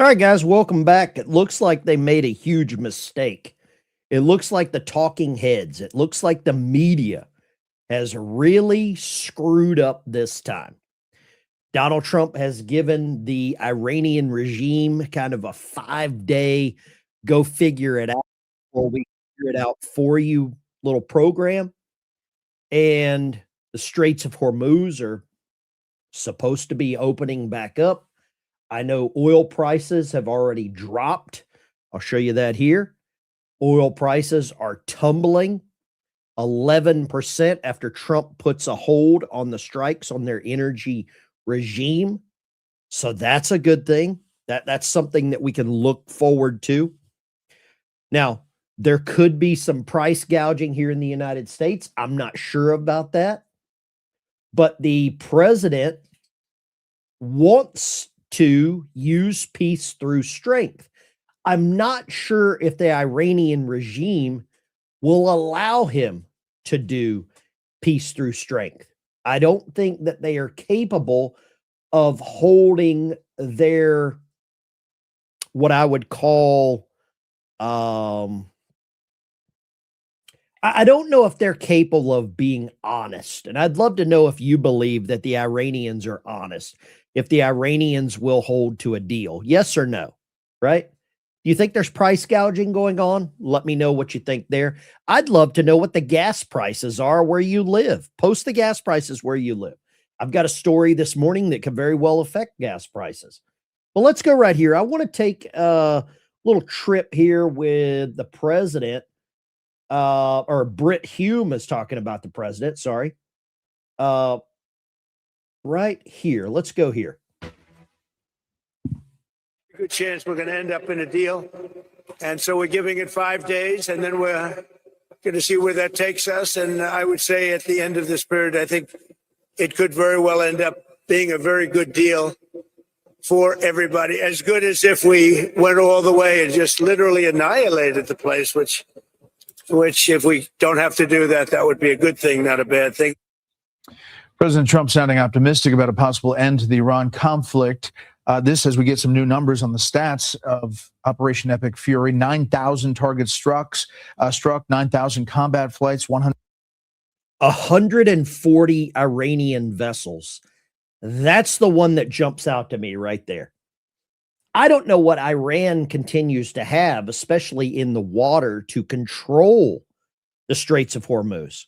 All right, guys, welcome back. It looks like they made a huge mistake. It looks like the talking heads, it looks like the media has really screwed up this time. Donald Trump has given the Iranian regime kind of a 5-day go figure it out, or we figure it out for you little program. And the Straits of Hormuz are supposed to be opening back up. I know oil prices have already dropped. I'll show you that here. Oil prices are tumbling 11% after Trump puts a hold on the strikes on their energy regime. So that's a good thing. That's something that we can look forward to. Now, there could be some price gouging here in the United States. I'm not sure about that. But the president wants to use peace through strength. I'm not sure if the Iranian regime will allow him to do peace through strength. I don't think that they are capable of holding their, what I would call, I don't know if they're capable of being honest. And I'd love to know if you believe that the Iranians are honest, if the Iranians will hold to a deal. Yes or no, right? Do you think there's price gouging going on? Let me know what you think there. I'd love to know what the gas prices are where you live. Post the gas prices where you live. I've got a story this morning that could very well affect gas prices. Well, let's go right here. I want to take a little trip here with the president. Or Britt Hume is talking about the president. Sorry. Right here. Let's go here. Good chance we're going to end up in a deal. And so we're giving it 5 days, and then we're going to see where that takes us. And I would say at the end of this period, I think it could very well end up being a very good deal for everybody. As good as if we went all the way and just literally annihilated the place, which if we don't have to do that, that would be a good thing, not a bad thing. President Trump sounding optimistic about a possible end to the Iran conflict. This as we get some new numbers on the stats of Operation Epic Fury. 9,000 targets struck, 9,000 combat flights, 140 Iranian vessels. That's the one that jumps out to me right there. I don't know what Iran continues to have, especially in the water, to control the Straits of Hormuz.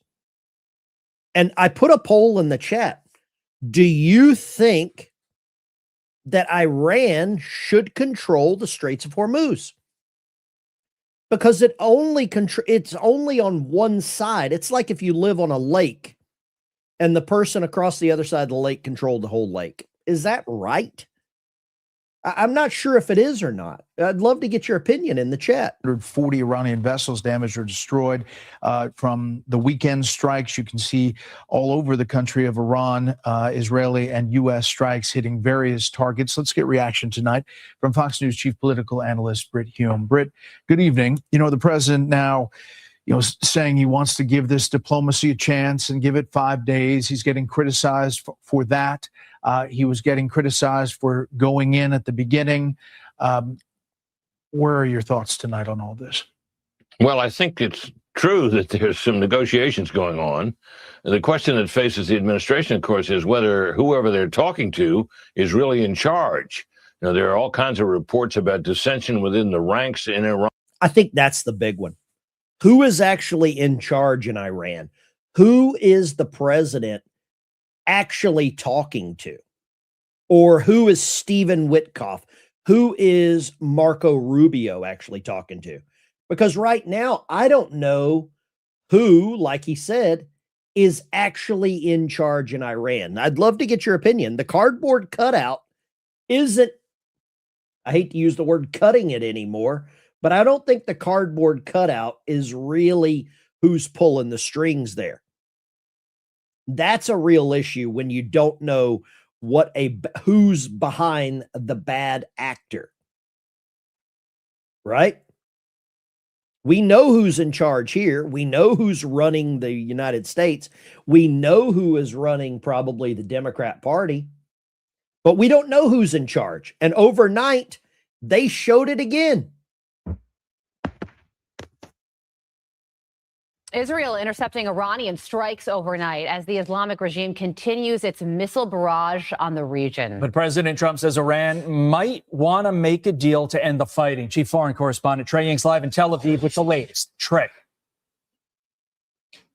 And I put a poll in the chat. Do you think that Iran should control the Straits of Hormuz? Because it's only on one side. It's like if you live on a lake and the person across the other side of the lake controlled the whole lake. Is that right? I'm not sure if it is or not. I'd love to get your opinion in the chat. 140 Iranian vessels damaged or destroyed from the weekend strikes. You can see all over the country of Iran, Israeli and U.S. strikes hitting various targets. Let's get reaction tonight from Fox News chief political analyst Britt Hume. Britt, good evening. You know, the president now, saying he wants to give this diplomacy a chance and give it 5 days. He's getting criticized for that. He was getting criticized for going in at the beginning. Where are your thoughts tonight on all this? Well, I think it's true that there's some negotiations going on. And the question that faces the administration, of course, is whether whoever they're talking to is really in charge. There are all kinds of reports about dissension within the ranks in Iran. I think that's the big one. Who is actually in charge in Iran? Who is the president actually talking to? Or who is Stephen Witkoff? Who is Marco Rubio actually talking to? Because right now, I don't know who, like he said, is actually in charge in Iran. I'd love to get your opinion. The cardboard cutout isn't, I hate to use the word cutting it anymore, but I don't think the cardboard cutout is really who's pulling the strings there. That's a real issue when you don't know who's behind the bad actor. Right? We know who's in charge here. We know who's running the United States. We know who is running probably the Democrat Party, but we don't know who's in charge. And overnight, They showed it again. Israel intercepting Iranian strikes overnight as the Islamic regime continues its missile barrage on the region. But President Trump says Iran might want to make a deal to end the fighting. Chief Foreign Correspondent Trey Ying's live in Tel Aviv with the latest. Trey.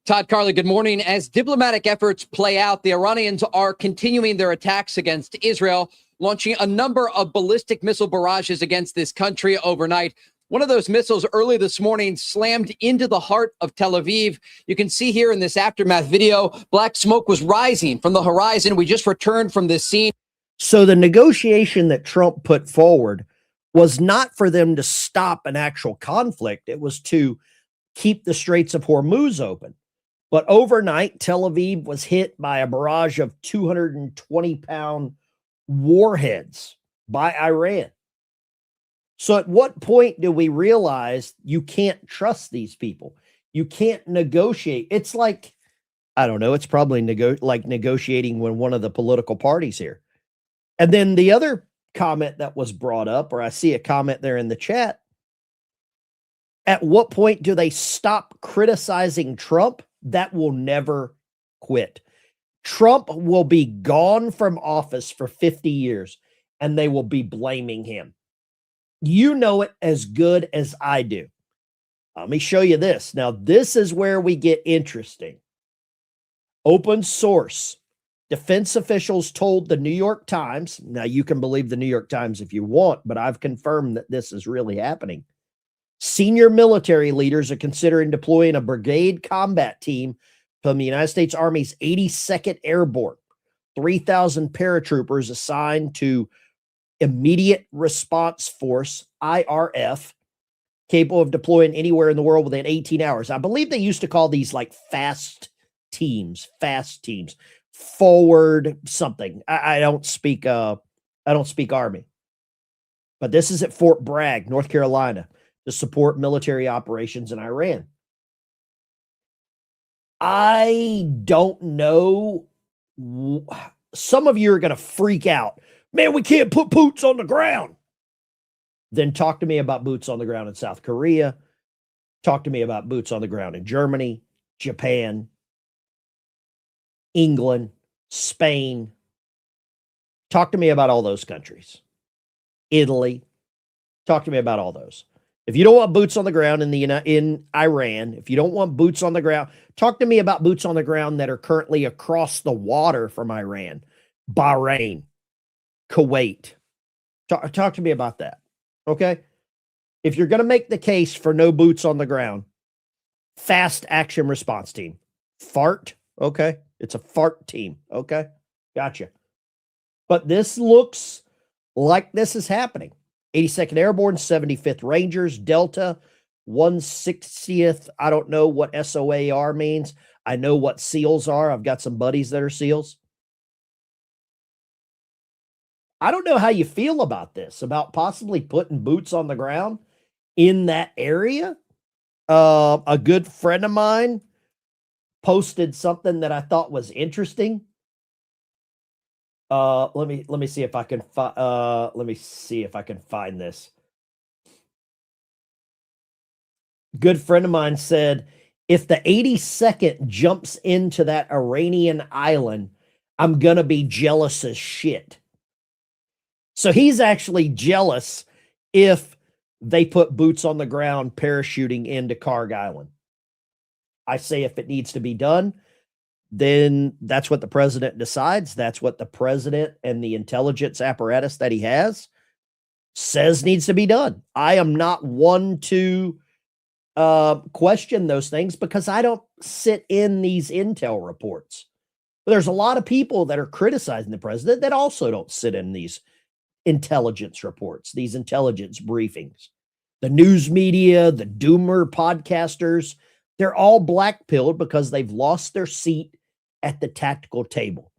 Todd, Carly, good morning. As diplomatic efforts play out, the Iranians are continuing their attacks against Israel, launching a number of ballistic missile barrages against this country overnight. One of those missiles early this morning slammed into the heart of Tel Aviv. You can see here in this aftermath video, black smoke was rising from the horizon. We just returned from this scene. So the negotiation that Trump put forward was not for them to stop an actual conflict. It was to keep the Straits of Hormuz open. But overnight, Tel Aviv was hit by a barrage of 220-pound warheads by Iran. So at what point do we realize you can't trust these people? You can't negotiate. It's like, I don't know, it's probably like negotiating with one of the political parties here. And then the other comment that was brought up, or I see a comment there in the chat, at what point do they stop criticizing Trump? That will never quit. Trump will be gone from office for 50 years, and they will be blaming him. You know it as good as I do. Let me show you this. Now, this is where we get interesting. Open source. Defense officials told the New York Times, now you can believe the New York Times if you want, but I've confirmed that this is really happening. Senior military leaders are considering deploying a brigade combat team from the United States Army's 82nd Airborne, 3,000 paratroopers assigned to Immediate Response Force, IRF, capable of deploying anywhere in the world within 18 hours. I believe they used to call these like fast teams, forward something. I don't speak Army, but this is at Fort Bragg, North Carolina, to support military operations in Iran. I don't know. Some of you are going to freak out. Man, we can't put boots on the ground. Then talk to me about boots on the ground in South Korea. Talk to me about boots on the ground in Germany, Japan, England, Spain. Talk to me about all those countries. Italy. Talk to me about all those. If you don't want boots on the ground in Iran, if you don't want boots on the ground, talk to me about boots on the ground that are currently across the water from Iran, Bahrain, Kuwait. Talk to me about that. Okay? If you're going to make the case for no boots on the ground, fast action response team. FART, okay? It's a FART team, okay? Gotcha. But this looks like this is happening. 82nd Airborne, 75th Rangers, Delta, 160th. I don't know what SOAR means. I know what SEALs are. I've got some buddies that are SEALs. I don't know how you feel about this, about possibly putting boots on the ground in that area. A good friend of mine posted something that I thought was interesting. Let me see if I can find this. Good friend of mine said, if the 82nd jumps into that Iranian island, I'm gonna be jealous as shit. So he's actually jealous if they put boots on the ground parachuting into Karg Island. I say if it needs to be done, then that's what the president decides. That's what the president and the intelligence apparatus that he has says needs to be done. I am not one to question those things because I don't sit in these intel reports. But there's a lot of people that are criticizing the president that also don't sit in these intelligence reports, these intelligence briefings. The news media, the doomer podcasters, they're all black-pilled because they've lost their seat at the tactical table.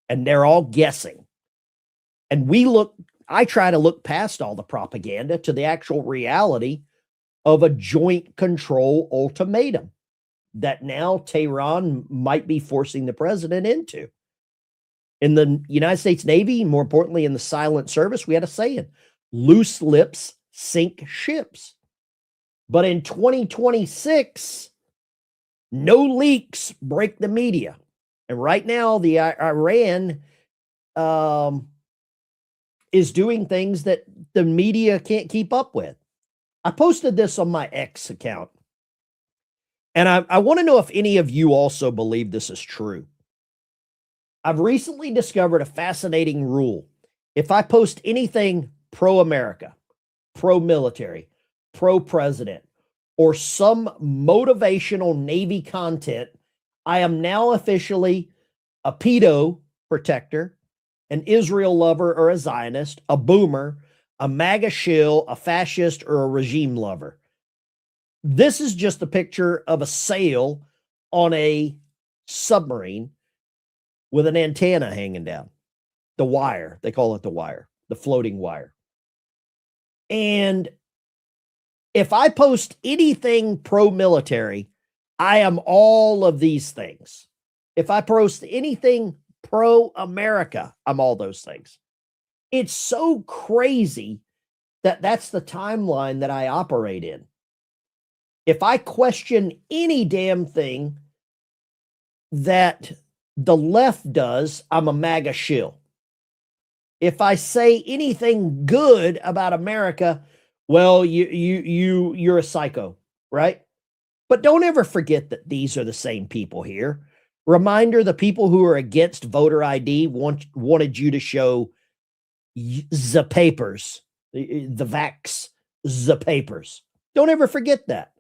And they're all guessing. And I try to look past all the propaganda to the actual reality of a joint control ultimatum that now Tehran might be forcing the president into. In the United States Navy, more importantly in the silent service, we had a saying, Loose lips sink ships. But in 2026, no leaks break the media. And right now, the Iran is doing things that the media can't keep up with. I posted this on my X account. And I want to know if any of you also believe this is true. I've recently discovered a fascinating rule. If I post anything pro-America, pro-military, pro-president, or some motivational Navy content, I am now officially a pedo protector, an Israel lover or a Zionist, a boomer, a MAGA shill, a fascist, or a regime lover. This is just a picture of a sail on a submarine with an antenna hanging down. The wire, they call it the wire, the floating wire. And if I post anything pro-military, I am all of these things. If I post anything pro-America, I'm all those things. It's so crazy that that's the timeline that I operate in. If I question any damn thing that the left does, I'm a MAGA shill. If I say anything good about America, well, you're a psycho, right? But don't ever forget that these are the same people here. Reminder, the people who are against voter ID wanted you to show the papers, the vax, the papers. Don't ever forget that.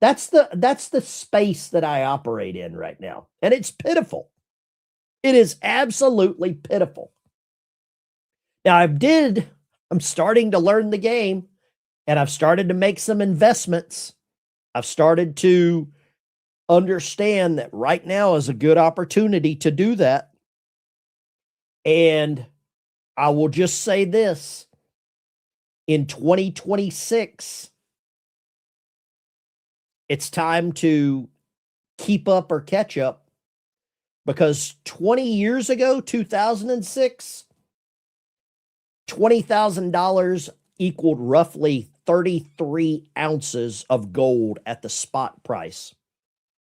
That's the space that I operate in right now. And it's pitiful. It is absolutely pitiful. Now I'm starting to learn the game, and I've started to make some investments. I've started to understand that right now is a good opportunity to do that. And I will just say this, in 2026, it's time to keep up or catch up, because 20 years ago, 2006, $20,000 equaled roughly 33 ounces of gold at the spot price.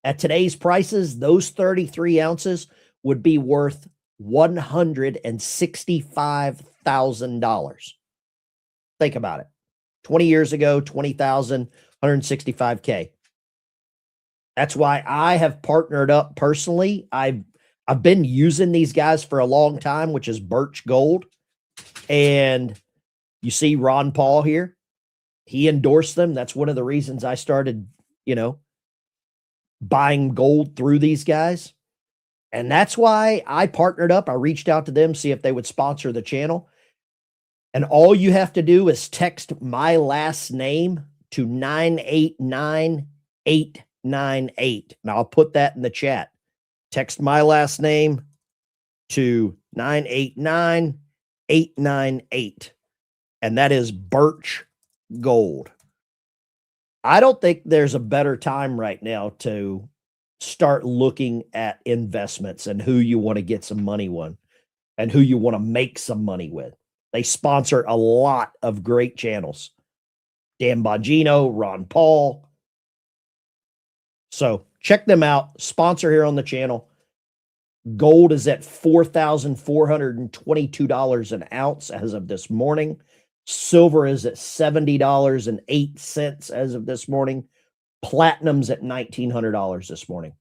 At today's prices, those 33 ounces would be worth $165,000. Think about it. 20 years ago, 20,000, 165K. That's why I have partnered up personally. I've been using these guys for a long time, which is Birch Gold. And you see Ron Paul here. He endorsed them. That's one of the reasons I started, buying gold through these guys. And that's why I partnered up. I reached out to them, see if they would sponsor the channel. And all you have to do is text my last name to 989898. And I'll put that in the chat. Text my last name to 989898. And that is Birch Gold. I don't think there's a better time right now to start looking at investments and who you want to get some money with and who you want to make some money with. They sponsor a lot of great channels. Dan Bongino, Ron Paul. So check them out. Sponsor here on the channel. Gold is at $4,422 an ounce as of this morning. Silver is at $70.08 as of this morning. Platinum's at $1,900 this morning.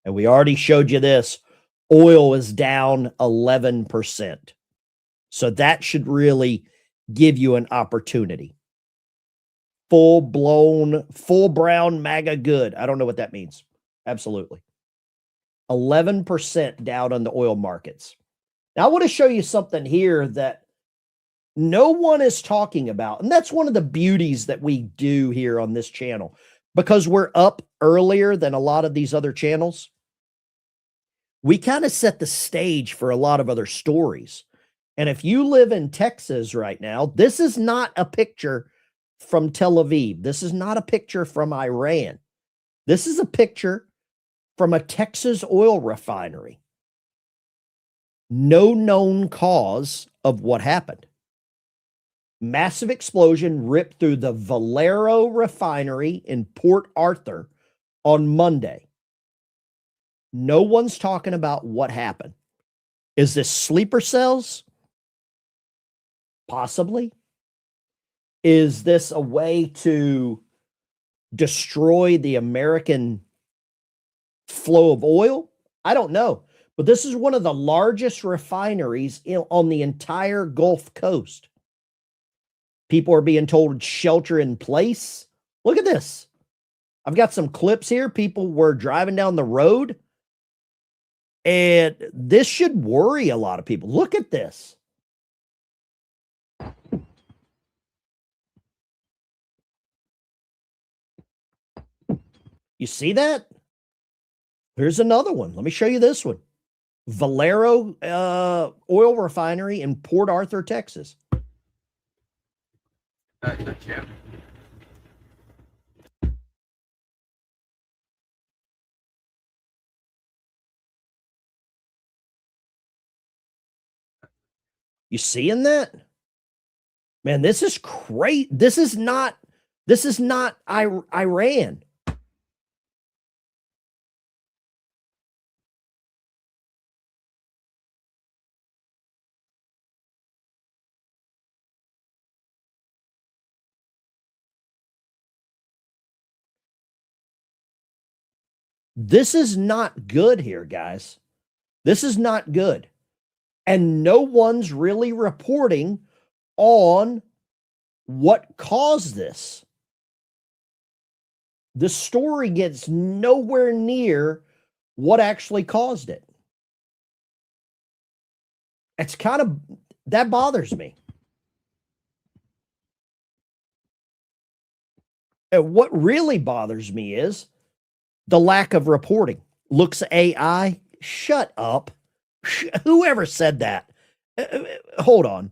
And we already showed you this. Oil is down 11%. So that should really give you an opportunity. Full brown MAGA good. I don't know what that means. Absolutely. 11% down on the oil markets. Now, I want to show you something here that no one is talking about. And that's one of the beauties that we do here on this channel, because we're up earlier than a lot of these other channels. We kind of set the stage for a lot of other stories. And if you live in Texas right now, this is not a picture from Tel Aviv. This is not a picture from Iran. This is a picture from a Texas oil refinery. No known cause of what happened. Massive explosion ripped through the Valero refinery in Port Arthur on Monday. No one's talking about what happened. Is this sleeper cells? Possibly. Is this a way to destroy the American flow of oil? I don't know. But this is one of the largest refineries on the entire Gulf Coast. People are being told shelter in place. Look at this. I've got some clips here. People were driving down the road, and this should worry a lot of people. Look at this. You see that? Here's another one. Let me show you this one. Valero oil refinery in Port Arthur, Texas. You seeing that? Man, this is great. This is not Iran. This is not good here, guys. This is not good. And no one's really reporting on what caused this. The story gets nowhere near what actually caused it. It's kind of, that bothers me. And what really bothers me is the lack of reporting. Looks AI, shut up. Whoever said that? Hold on.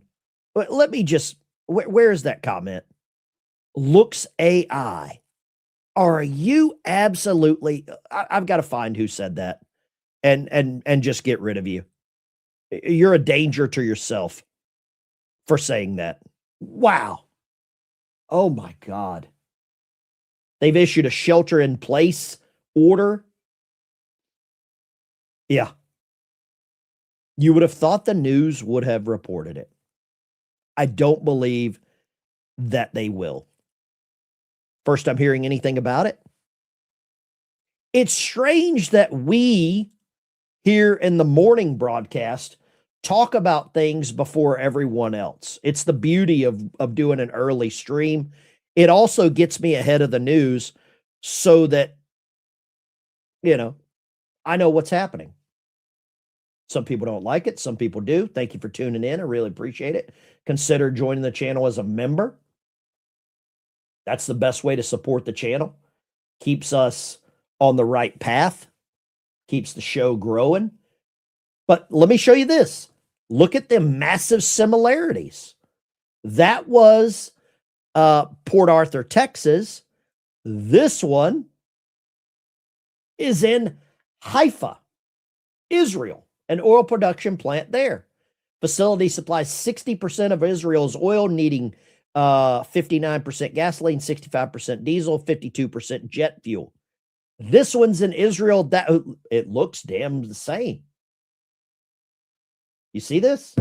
Let me just, where is that comment? Looks AI. Are you absolutely, I've got to find who said that and just get rid of you. You're a danger to yourself for saying that. Wow. Oh my God. They've issued a shelter in place order. Yeah. You would have thought the news would have reported it. I don't believe that they will. First I'm hearing anything about it. It's strange that we here in the morning broadcast talk about things before everyone else. It's the beauty of doing an early stream. It also gets me ahead of the news so that, you know, I know what's happening. Some people don't like it. Some people do. Thank you for tuning in. I really appreciate it. Consider joining the channel as a member. That's the best way to support the channel. Keeps us on the right path. Keeps the show growing. But let me show you this. Look at the massive similarities. That was Port Arthur, Texas. This one is in Haifa, Israel, an oil production plant there. Facility supplies 60% of Israel's oil, needing 59% gasoline, 65% diesel, 52% jet fuel. This one's in Israel. That it looks damn the same. You see this?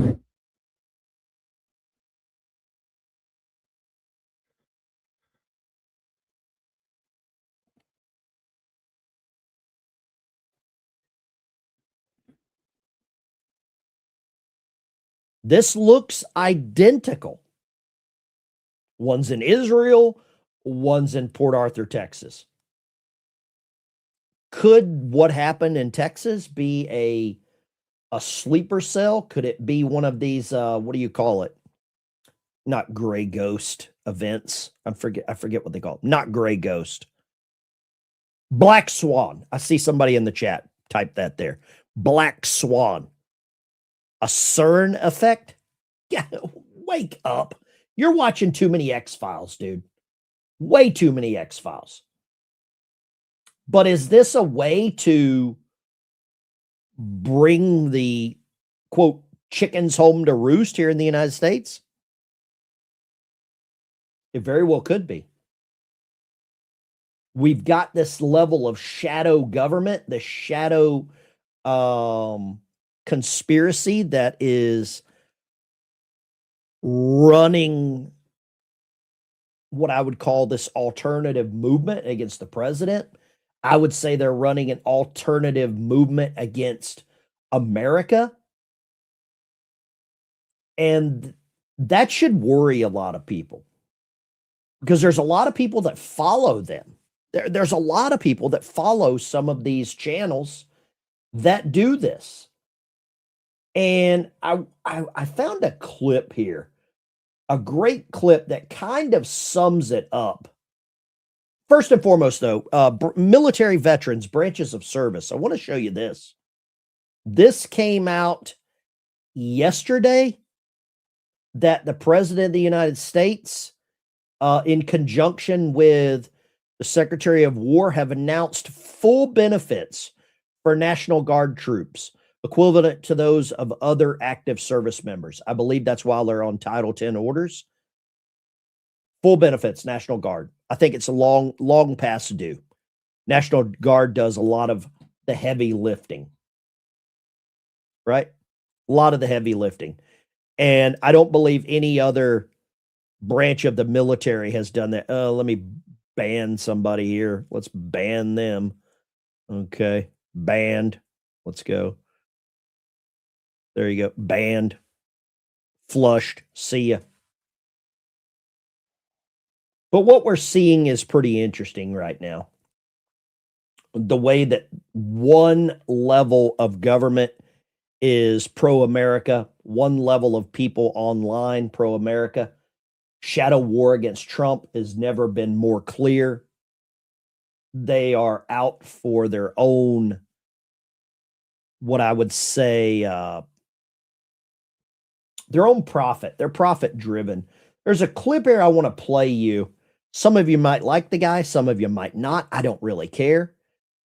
This looks identical. One's in Israel, one's in Port Arthur, Texas. Could what happened in Texas be a sleeper cell? Could it be one of these, what do you call it? Not gray ghost events. I forget what they call it. Not gray ghost. Black swan. I see somebody in the chat. Type that there. Black swan. A CERN effect? Yeah, wake up. You're watching too many X-Files, dude. Way too many X-Files. But is this a way to bring the, quote, chickens home to roost here in the United States? It very well could be. We've got this level of shadow government, the shadow conspiracy that is running what I would call this alternative movement against the president. I would say they're running an alternative movement against America. And that should worry a lot of people, because there's a lot of people that follow them. There's a lot of people that follow some of these channels that do this. And I found a clip here, a great clip that kind of sums it up. First and foremost, though, military veterans, branches of service. I want to show you this. This came out yesterday, that the President of the United States, in conjunction with the Secretary of War, have announced full benefits for National Guard troops, equivalent to those of other active service members. I believe that's while they're on Title 10 orders. Full benefits, National Guard. I think it's a long past due. National Guard does a lot of the heavy lifting, right? A lot of the heavy lifting. And I don't believe any other branch of the military has done that. Let me ban somebody here. Let's ban them. Okay. Banned. Let's go. There you go. Banned. Flushed. See ya. But what we're seeing is pretty interesting right now. The way that one level of government is pro-America, one level of people online pro-America. Shadow war against Trump has never been more clear. They are out for their own, what I would say, their own profit. They're profit driven. There's a clip here I want to play you. Some of you might like the guy, some of you might not. I don't really care.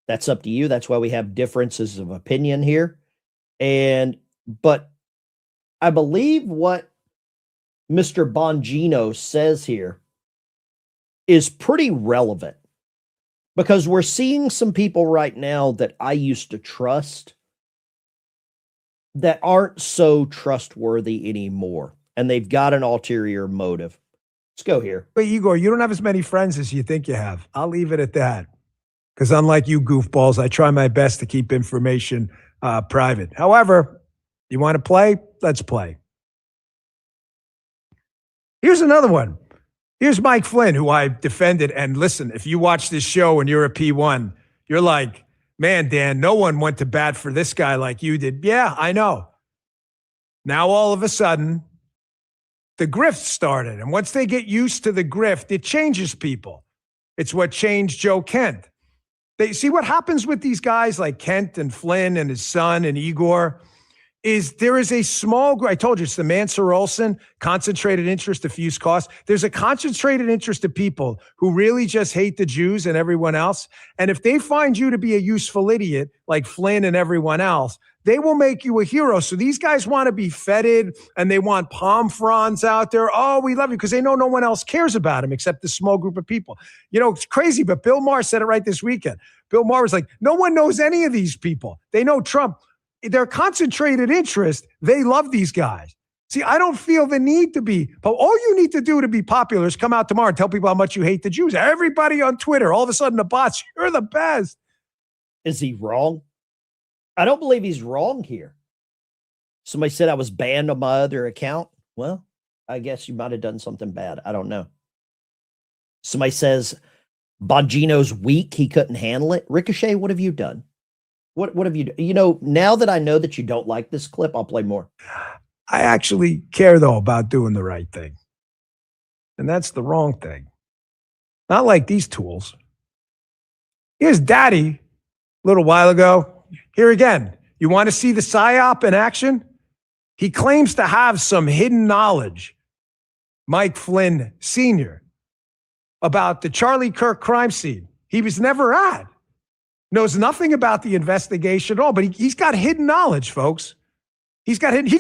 That's up to you. That's why we have differences of opinion here. But I believe what Mr. Bongino says here is pretty relevant, because we're seeing some people right now that I used to trust that aren't so trustworthy anymore, and they've got an ulterior motive. Let's go here. But Igor, you don't have as many friends as you think you have. I'll leave it at that. Because unlike you goofballs, I try my best to keep information private. However, you want to play? Let's play. Here's another one. Here's Mike Flynn, who I defended. And listen, if you watch this show and you're a P1, you're like, man, Dan, no one went to bat for this guy like you did. Yeah, I know. Now, all of a sudden, the grift started. And once they get used to the grift, it changes people. It's what changed Joe Kent. They see what happens with these guys like Kent and Flynn and his son and Igor is there is a small group. I told you, it's the Mansur Olson, concentrated interest, diffuse cost. There's a concentrated interest of people who really just hate the Jews and everyone else. And if they find you to be a useful idiot like Flynn and everyone else, they will make you a hero. So these guys want to be feted and they want palm fronds out there. Oh, we love you, because they know no one else cares about them except this small group of people. You know, it's crazy, but Bill Maher said it right this weekend. Bill Maher was like, no one knows any of these people. They know Trump. Their concentrated interest, they love these guys. See, I don't feel the need to be, but all you need to do to be popular is come out tomorrow and tell people how much you hate the Jews. Everybody on Twitter, all of a sudden the bots, you're the best. Is he wrong? I don't believe he's wrong here. Somebody said I was banned on my other account. Well, I guess you might have done something bad. I don't know. Somebody says Bongino's weak. He couldn't handle it. Ricochet, what have you done? What have you done? You know, now that I know that you don't like this clip, I'll play more. I actually care, though, about doing the right thing. And that's the wrong thing. Not like these tools. Here's Daddy a little while ago. Here again. You want to see the PSYOP in action? He claims to have some hidden knowledge, Mike Flynn Sr., about the Charlie Kirk crime scene he was never at. Knows nothing about the investigation at all, but he's got hidden knowledge, folks. He's got hidden.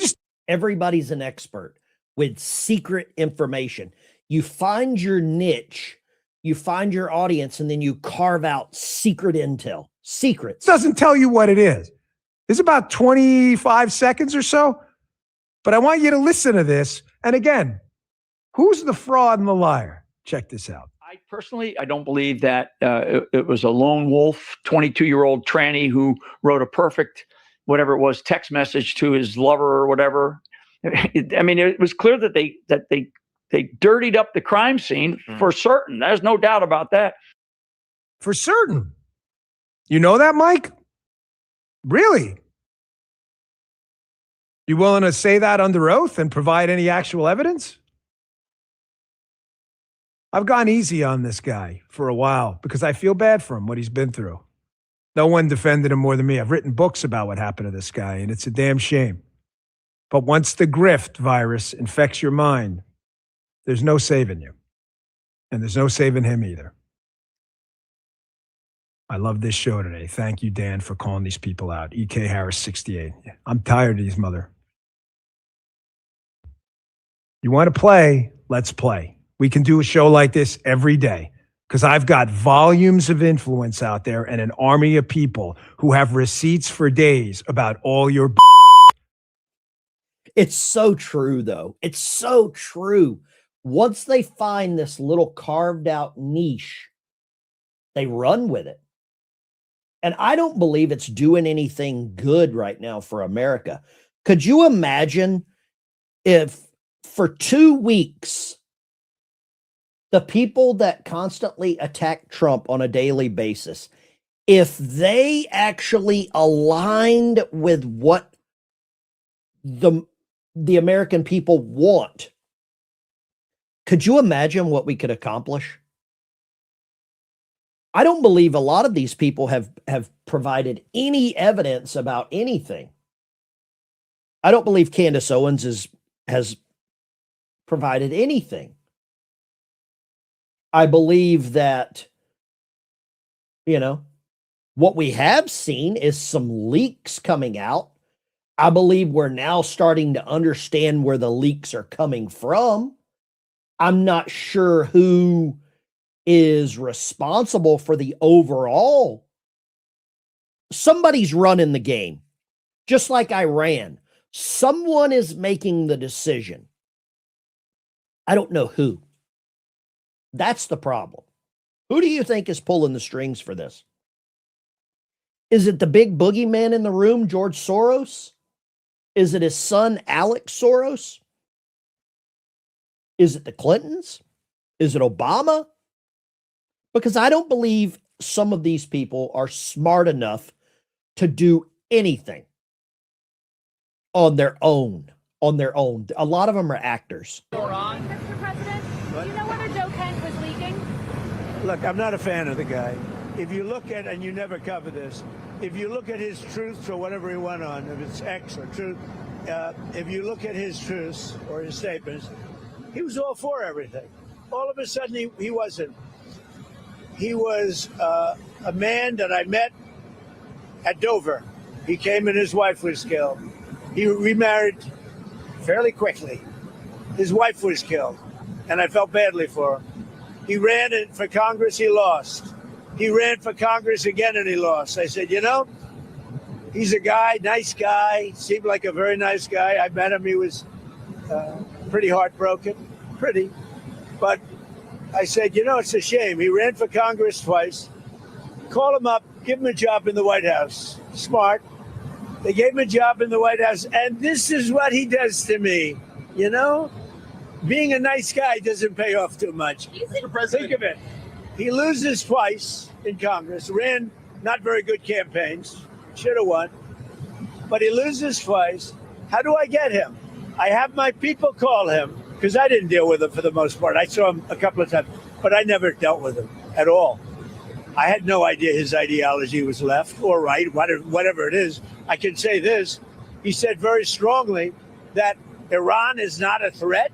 Everybody's an expert with secret information. You find your niche, you find your audience, and then you carve out secret intel. Secrets. Doesn't tell you what it is. It's about 25 seconds or so. But I want you to listen to this. And again, who's the fraud and the liar? Check this out. I don't believe that it was a lone wolf, 22-year-old tranny who wrote a perfect, whatever it was, text message to his lover or whatever. It was clear that they dirtied up the crime scene for certain. There's no doubt about that. For certain. You know that, Mike? Really? You willing to say that under oath and provide any actual evidence? I've gone easy on this guy for a while because I feel bad for him, what he's been through. No one defended him more than me. I've written books about what happened to this guy, and it's a damn shame. But once the grift virus infects your mind, there's no saving you. And there's no saving him either. I love this show today. Thank you, Dan, for calling these people out. EK Harris, 68. I'm tired of these mother. You want to play? Let's play. We can do a show like this every day because I've got volumes of influence out there and an army of people who have receipts for days about all your. It's so true, though. It's so true. Once they find this little carved out niche, they run with it. And I don't believe it's doing anything good right now for America. Could you imagine if for 2 weeks, the people that constantly attack Trump on a daily basis, if they actually aligned with what the American people want, could you imagine what we could accomplish? I don't believe a lot of these people have provided any evidence about anything. I don't believe Candace Owens has provided anything. I believe that, what we have seen is some leaks coming out. I believe we're now starting to understand where the leaks are coming from. I'm not sure who is responsible for the overall. Somebody's running the game, just like Iran. Someone is making the decision. I don't know who. That's the problem. Who do you think is pulling the strings for this? Is it the big boogeyman in the room, George Soros? Is it his son, Alex Soros? Is it the Clintons? Is it Obama? Because I don't believe some of these people are smart enough to do anything on their own. A lot of them are actors. Mr. President, do you know whether Joe Kent was leaking? Look, I'm not a fan of the guy. If you look at, and you never cover this, if you look at his truths or whatever he went on, if it's X or truth, if you look at his truths or his statements, he was all for everything. All of a sudden, he wasn't. He was a man that I met at Dover. He came and his wife was killed. He remarried fairly quickly. His wife was killed, and I felt badly for him. He ran for Congress, he lost. He ran for Congress again, and he lost. I said, he's a guy, nice guy, seemed like a very nice guy. I met him, he was pretty heartbroken, but I said, it's a shame. He ran for Congress twice. Call him up, give him a job in the White House. Smart. They gave him a job in the White House, and this is what he does to me. Being a nice guy doesn't pay off too much. Think of it. He loses twice in Congress, ran not very good campaigns, should have won, but he loses twice. How do I get him? I have my people call him, because I didn't deal with him for the most part. I saw him a couple of times, but I never dealt with him at all. I had no idea his ideology was left or right, whatever it is. I can say this. He said very strongly that Iran is not a threat.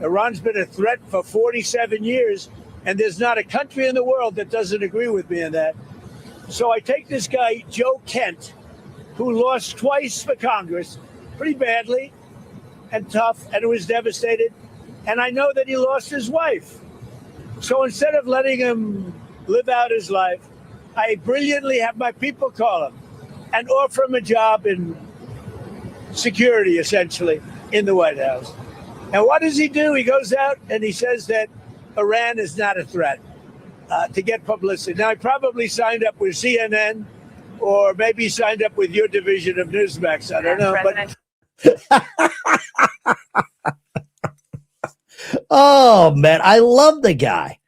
Iran's been a threat for 47 years, and there's not a country in the world that doesn't agree with me on that. So I take this guy, Joe Kent, who lost twice for Congress, pretty badly and tough, and was devastated. And I know that he lost his wife. So instead of letting him live out his life, I brilliantly have my people call him and offer him a job in security, essentially, in the White House. And what does he do? He goes out and he says that Iran is not a threat to get publicity. Now, he probably signed up with CNN or maybe signed up with your division of Newsmax. I don't know. But Oh man, I love the guy.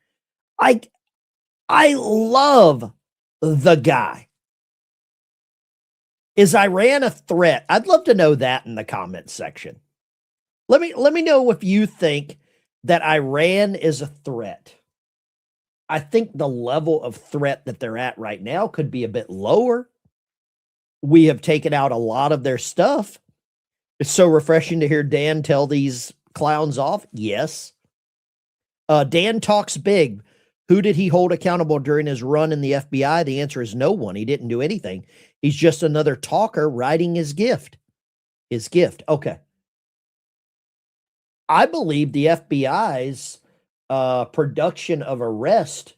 I love the guy. Is Iran a threat? I'd love to know that in the comments section. Let me know if you think that Iran is a threat. I think the level of threat that they're at right now could be a bit lower. We have taken out a lot of their stuff. It's so refreshing to hear Dan tell these clowns off. Yes. Dan talks big. Who did he hold accountable during his run in the FBI? The answer is no one. He didn't do anything. He's just another talker writing his gift. His gift. Okay. I believe the FBI's production of arrest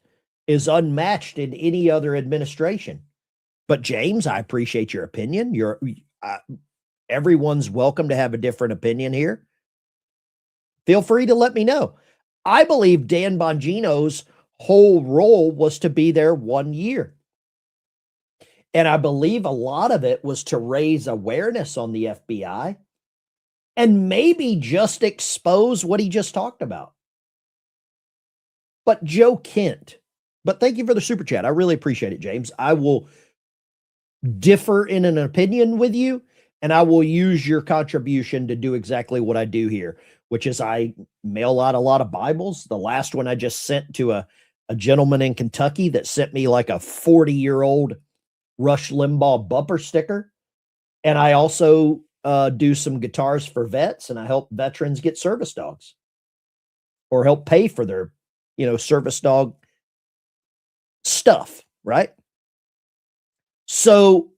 is unmatched in any other administration. But James, I appreciate your opinion. Everyone's welcome to have a different opinion here. Feel free to let me know. I believe Dan Bongino's whole role was to be there 1 year. And I believe a lot of it was to raise awareness on the FBI and maybe just expose what he just talked about. But Joe Kent, but thank you for the super chat. I really appreciate it, James. I will differ in an opinion with you, and I will use your contribution to do exactly what I do here, which is I mail out a lot of Bibles. The last one I just sent to a gentleman in Kentucky that sent me like a 40-year-old Rush Limbaugh bumper sticker. And I also do some guitars for vets, and I help veterans get service dogs or help pay for their, service dog stuff, right? So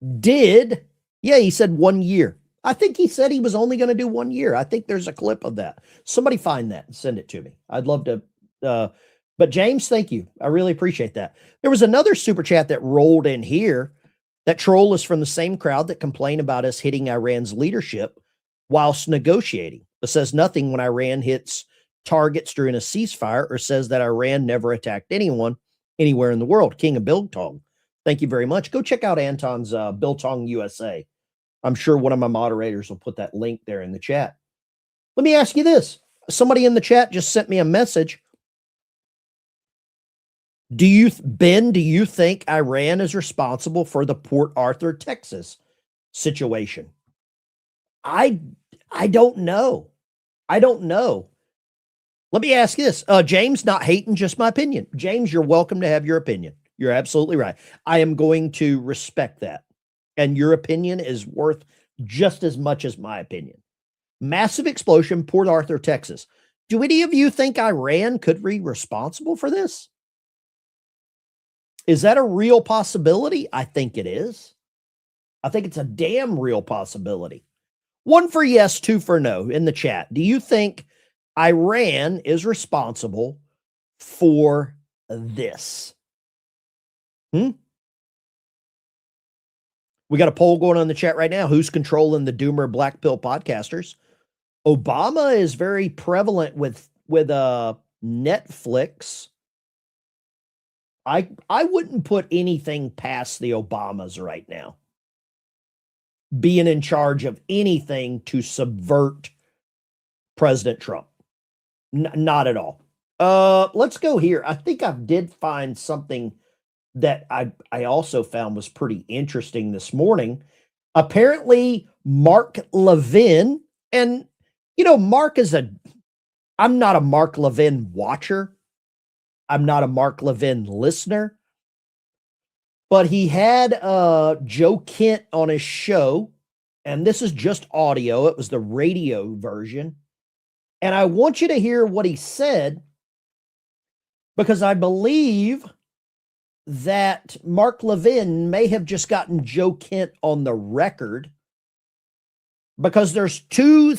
he said 1 year. I think he said he was only going to do 1 year. I think there's a clip of that. Somebody find that and send it to me. I'd love to. But James, thank you. I really appreciate that. There was another super chat that rolled in here. That troll is from the same crowd that complained about us hitting Iran's leadership whilst negotiating, but says nothing when Iran hits targets during a ceasefire or says that Iran never attacked anyone anywhere in the world. King of Biltong. Thank you very much. Go check out Anton's Biltong USA. I'm sure one of my moderators will put that link there in the chat. Let me ask you this. Somebody in the chat just sent me a message. Do you think Iran is responsible for the Port Arthur, Texas situation? I don't know. I don't know. Let me ask this. James, not hating, just my opinion. James, you're welcome to have your opinion. You're absolutely right. I am going to respect that. And your opinion is worth just as much as my opinion. Massive explosion, Port Arthur, Texas. Do any of you think Iran could be responsible for this? Is that a real possibility? I think it is. I think it's a damn real possibility. 1 for yes, 2 for no in the chat. Do you think Iran is responsible for this? We got a poll going on in the chat right now. Who's controlling the Doomer Black Pill podcasters? Obama is very prevalent with Netflix. I wouldn't put anything past the Obamas right now being in charge of anything to subvert President Trump. Not at all. Let's go here. I think I did find something that I also found was pretty interesting this morning. Apparently, Mark Levin, and Mark is I'm not a Mark Levin watcher. I'm not a Mark Levin listener, but he had Joe Kent on his show, and this is just audio. It was the radio version. And I want you to hear what he said, because I believe that Mark Levin may have just gotten Joe Kent on the record because there's two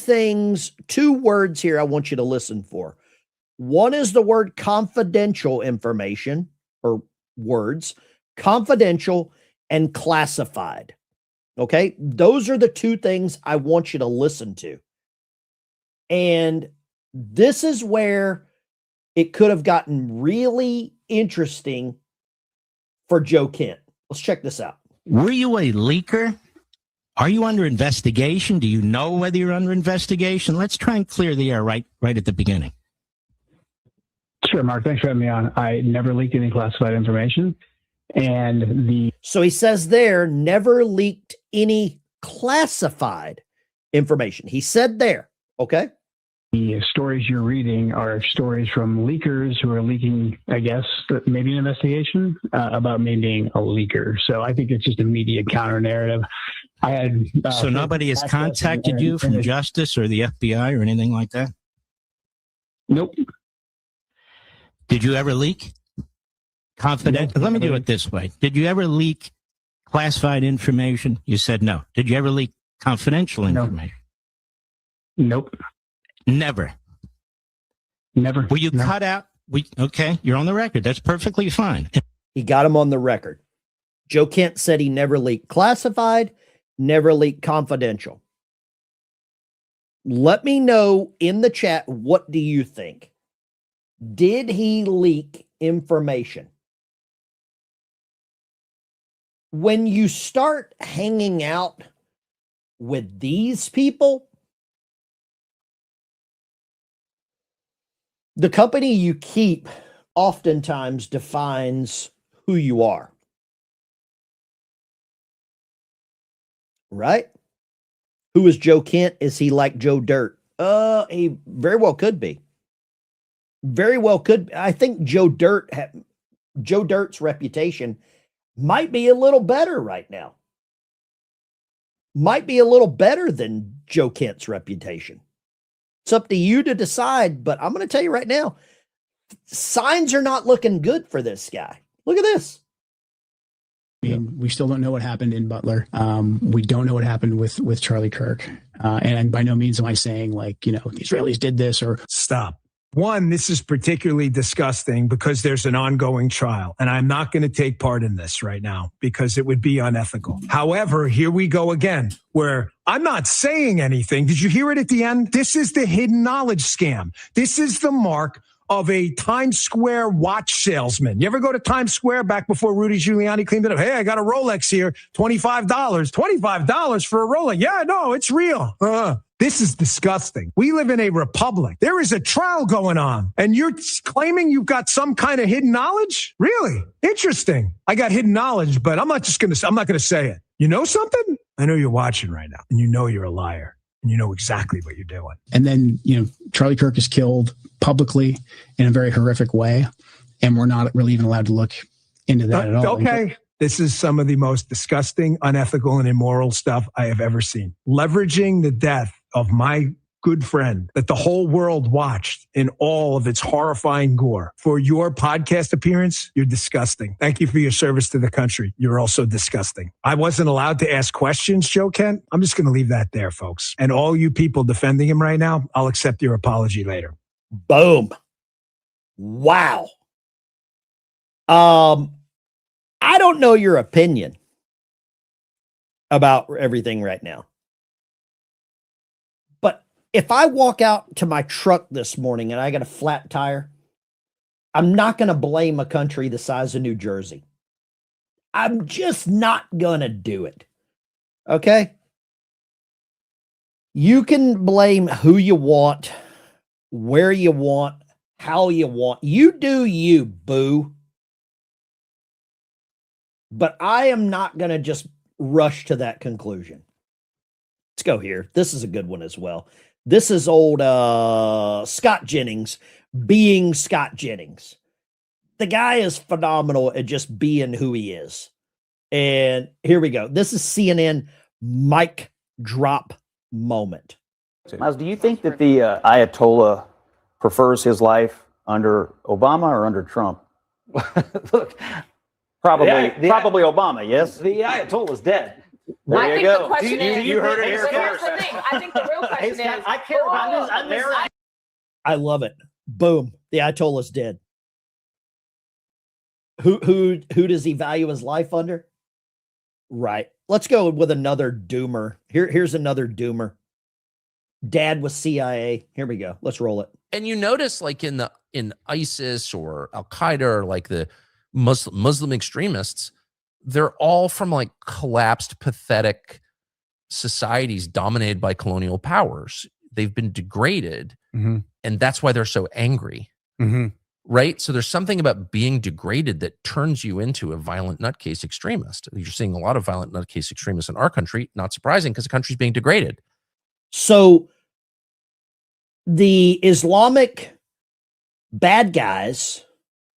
words here I want you to listen for. One is the word confidential information, or words, confidential and classified. Okay? Those are the two things I want you to listen to. And this is where it could have gotten really interesting for Joe Kent. Let's check this out. Were you a leaker? Are you under investigation? Do you know whether you're under investigation? Let's try and clear the air right at the beginning. Sure, Mark. Thanks for having me on. I never leaked any classified information. So he says there, never leaked any classified information. He said there, okay? The stories you're reading are stories from leakers who are leaking, I guess, maybe an investigation about me being a leaker. So I think it's just a media counter narrative. I had so nobody has contacted you from Justice or the FBI or anything like that? Nope. Did you ever leak confidential? Let me do it this way. Did you ever leak classified information? You said no. Did you ever leak confidential information? Nope. Never. Never. Were you cut out? Okay, you're on the record. That's perfectly fine. He got him on the record. Joe Kent said he never leaked classified, never leaked confidential. Let me know in the chat, what do you think? Did he leak information? When you start hanging out with these people, the company you keep oftentimes defines who you are. Right? Who is Joe Kent? Is he like Joe Dirt? He very well could be. Very well could. I think Joe Dirt's reputation might be a little better right now. Might be a little better than Joe Kent's reputation. It's up to you to decide, but I'm going to tell you right now, signs are not looking good for this guy. Look at this. I mean, we still don't know what happened in Butler. We don't know what happened with Charlie Kirk. And by no means am I saying the Israelis did this or stop. One, this is particularly disgusting because there's an ongoing trial, and I'm not going to take part in this right now because it would be unethical. However, here we go again, where I'm not saying anything. Did you hear it at the end? This is the hidden knowledge scam. This is the mark of a Times Square watch salesman. You ever go to Times Square back before Rudy Giuliani cleaned it up? Hey, I got a Rolex here, $25. $25 for a Rolex. Yeah, no, it's real. This is disgusting. We live in a republic. There is a trial going on, and you're claiming you've got some kind of hidden knowledge? Really? Interesting. I got hidden knowledge, but I'm not going to say it. You know something? I know you're watching right now, and you know you're a liar, and you know exactly what you're doing. And then, Charlie Kirk is killed publicly in a very horrific way, and we're not really even allowed to look into that at all. Okay. This is some of the most disgusting, unethical, and immoral stuff I have ever seen. Leveraging the death of my good friend that the whole world watched in all of its horrifying gore for your podcast appearance, you're disgusting. Thank you for your service to the country. You're also disgusting. I wasn't allowed to ask questions, Joe Kent. I'm just going to leave that there, folks. And all you people defending him right now, I'll accept your apology later. Boom. Wow. I don't know your opinion about everything right now. But if I walk out to my truck this morning and I got a flat tire, I'm not going to blame a country the size of New Jersey. I'm just not going to do it. Okay? You can blame who you want, where you want, how you want. You do you, boo. But I am not going to just rush to that conclusion. Let's go here. This is a good one as well. This is old Scott Jennings being Scott Jennings. The guy is phenomenal at just being who he is. And here we go. This is CNN mic drop moment. Miles, do you think that the Ayatollah prefers his life under Obama or under Trump? Look, Probably Obama, yes? The Ayatollah's dead. There I you think go. the question is, You heard it here but here's first. the thing. I think the real question is, I care about this. I love it. Boom. The Ayatollah's dead. Who does he value his life under? Right. Let's go with another doomer. Here's another doomer. Dad was CIA. Here we go. Let's roll it. And you notice, like in ISIS or Al Qaeda or like the Muslim extremists, they're all from like collapsed, pathetic societies dominated by colonial powers. They've been degraded, and that's why they're so angry. Right? So there's something about being degraded that turns you into a violent nutcase extremist. You're seeing a lot of violent nutcase extremists in our country. Not surprising, because the country's being degraded. So the Islamic bad guys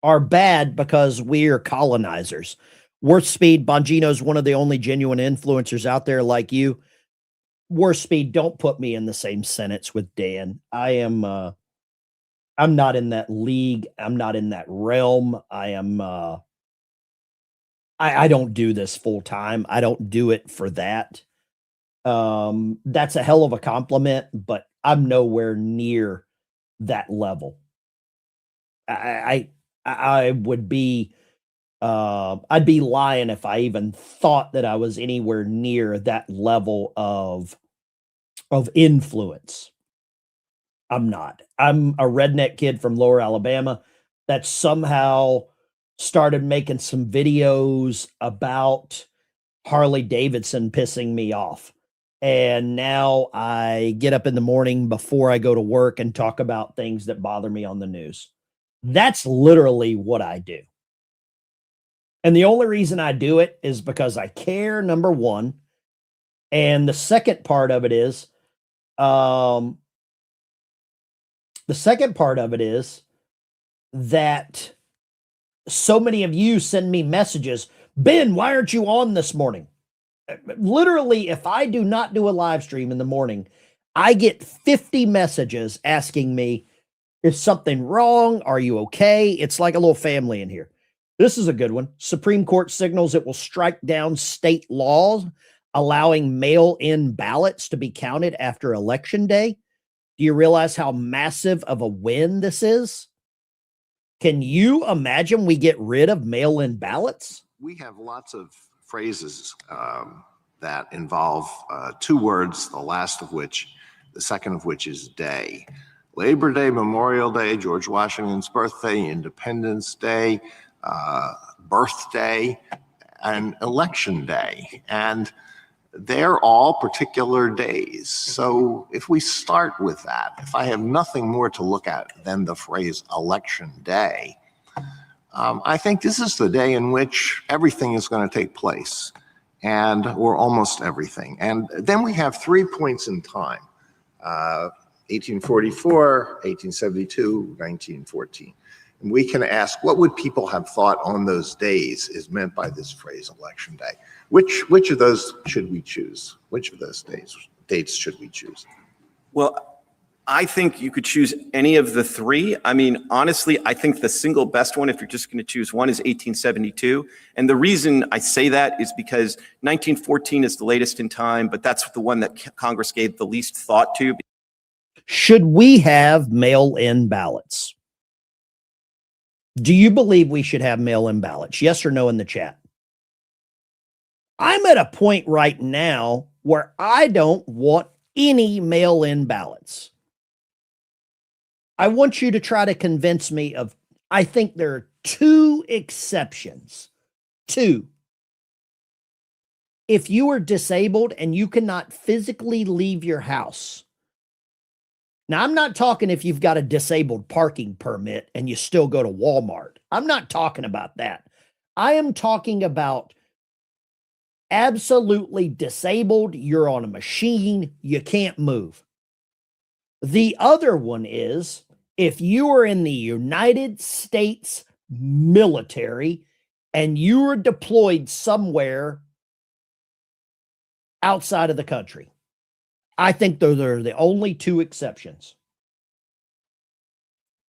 are bad because we are colonizers. Worth Speed, Bongino's one of the only genuine influencers out there like you. Worth Speed, don't put me in the same sentence with Dan. I'm not in that league. I'm not in that realm. I don't do this full time. I don't do it for that. That's a hell of a compliment, but I'm nowhere near that level. I would be, I'd be lying if I even thought that I was anywhere near that level of influence. I'm not. I'm a redneck kid from Lower Alabama that somehow started making some videos about Harley Davidson pissing me off. And now I get up in the morning before I go to work and talk about things that bother me on the news. That's literally what I do. And the only reason I do it is because I care, number one. And the second part of it is, that so many of you send me messages. Ben, why aren't you on this morning? Literally, if I do not do a live stream in the morning, I get 50 messages asking me, is something wrong? Are you okay? It's like a little family in here. This is a good one. Supreme Court signals it will strike down state laws allowing mail-in ballots to be counted after Election Day. Do you realize how massive of a win this is? Can you imagine we get rid of mail-in ballots? We have lots of phrases that involve two words, the second of which is day. Labor Day, Memorial Day, George Washington's birthday, Independence Day, birthday, and Election Day. And they're all particular days. So if we start with that, if I have nothing more to look at than the phrase Election Day, I think this is the day in which everything is going to take place, or almost everything. And then we have 3 points in time, 1844, 1872, 1914. And we can ask, what would people have thought on those days is meant by this phrase, Election Day? Which of those should we choose? Which of those dates should we choose? Well, I think you could choose any of the three. I mean, honestly, I think the single best one, if you're just going to choose one, is 1872. And the reason I say that is because 1914 is the latest in time, but that's the one that Congress gave the least thought to. Should we have mail-in ballots? Do you believe we should have mail-in ballots? Yes or no in the chat. I'm at a point right now where I don't want any mail-in ballots. I want you to try to convince me of, I think there are 2 exceptions. 2. If you are disabled and you cannot physically leave your house. Now, I'm not talking if you've got a disabled parking permit and you still go to Walmart. I'm not talking about that. I am talking about absolutely disabled. You're on a machine. You can't move. The other one is if you are in the United States military and you are deployed somewhere outside of the country. I think those are the only 2 exceptions.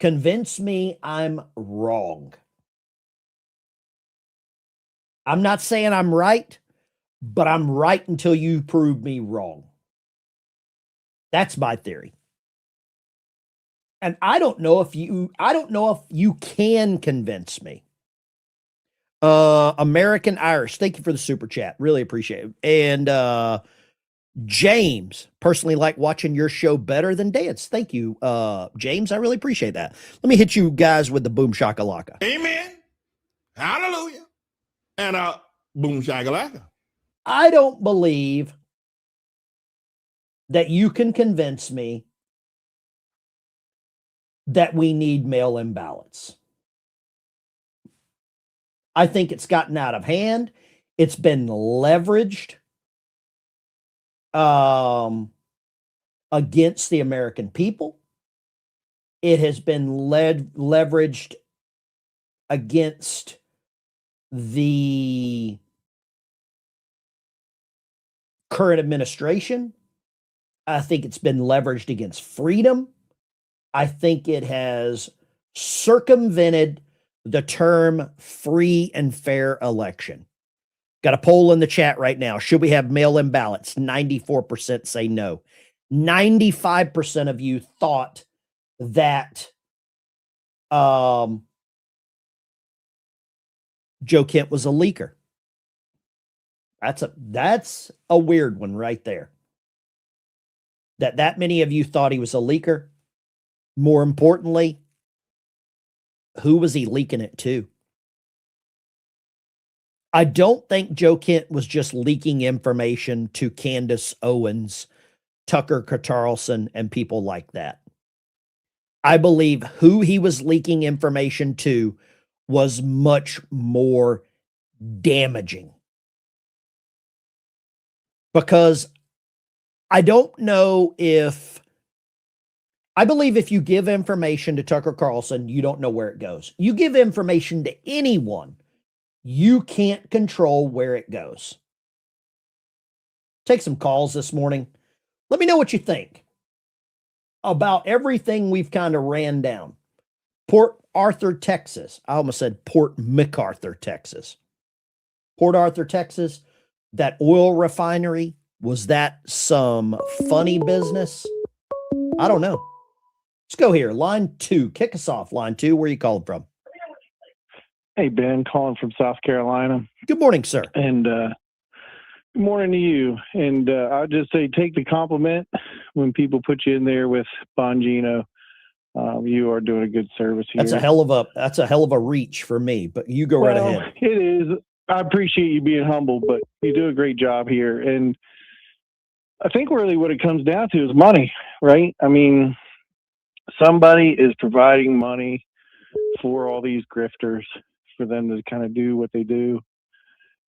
Convince me I'm wrong. I'm not saying I'm right, but I'm right until you prove me wrong. That's my theory. And I don't know if you can convince me. American Irish, thank you for the super chat. Really appreciate it. And James, personally like watching your show better than Dan's. Thank you, James. I really appreciate that. Let me hit you guys with the boom shakalaka. Amen. Hallelujah. And boom shakalaka. I don't believe that you can convince me that we need mail-in ballots. I think it's gotten out of hand. It's been leveraged against the American people. It has been leveraged against the current administration. I think it's been leveraged against freedom. I think it has circumvented the term free and fair election. Got a poll in the chat right now. Should we have mail-in ballots? 94% say no. 95% of you thought that Joe Kent was a leaker. That's a weird one right there. That many of you thought he was a leaker. More importantly, who was he leaking it to? I don't think Joe Kent was just leaking information to Candace Owens, Tucker Carlson, and people like that. I believe who he was leaking information to was much more damaging. Because I don't know if I believe if you give information to Tucker Carlson, you don't know where it goes. You give information to anyone, you can't control where it goes. Take some calls this morning. Let me know what you think about everything we've kind of ran down. Port Arthur, Texas. I almost said Port MacArthur, Texas. Port Arthur, Texas. That oil refinery, was that some funny business? I don't know. Let's go here. Line 2. Kick us off. Line 2. Where are you calling from? Hey, Ben, calling from South Carolina. Good morning, sir. And good morning to you. And I'll just say take the compliment when people put you in there with Bongino. You are doing a good service here. That's a hell of a reach for me, but you go right ahead. It is. I appreciate you being humble, but you do a great job here. And I think really what it comes down to is money, right? I mean, somebody is providing money for all these grifters for them to kind of do what they do.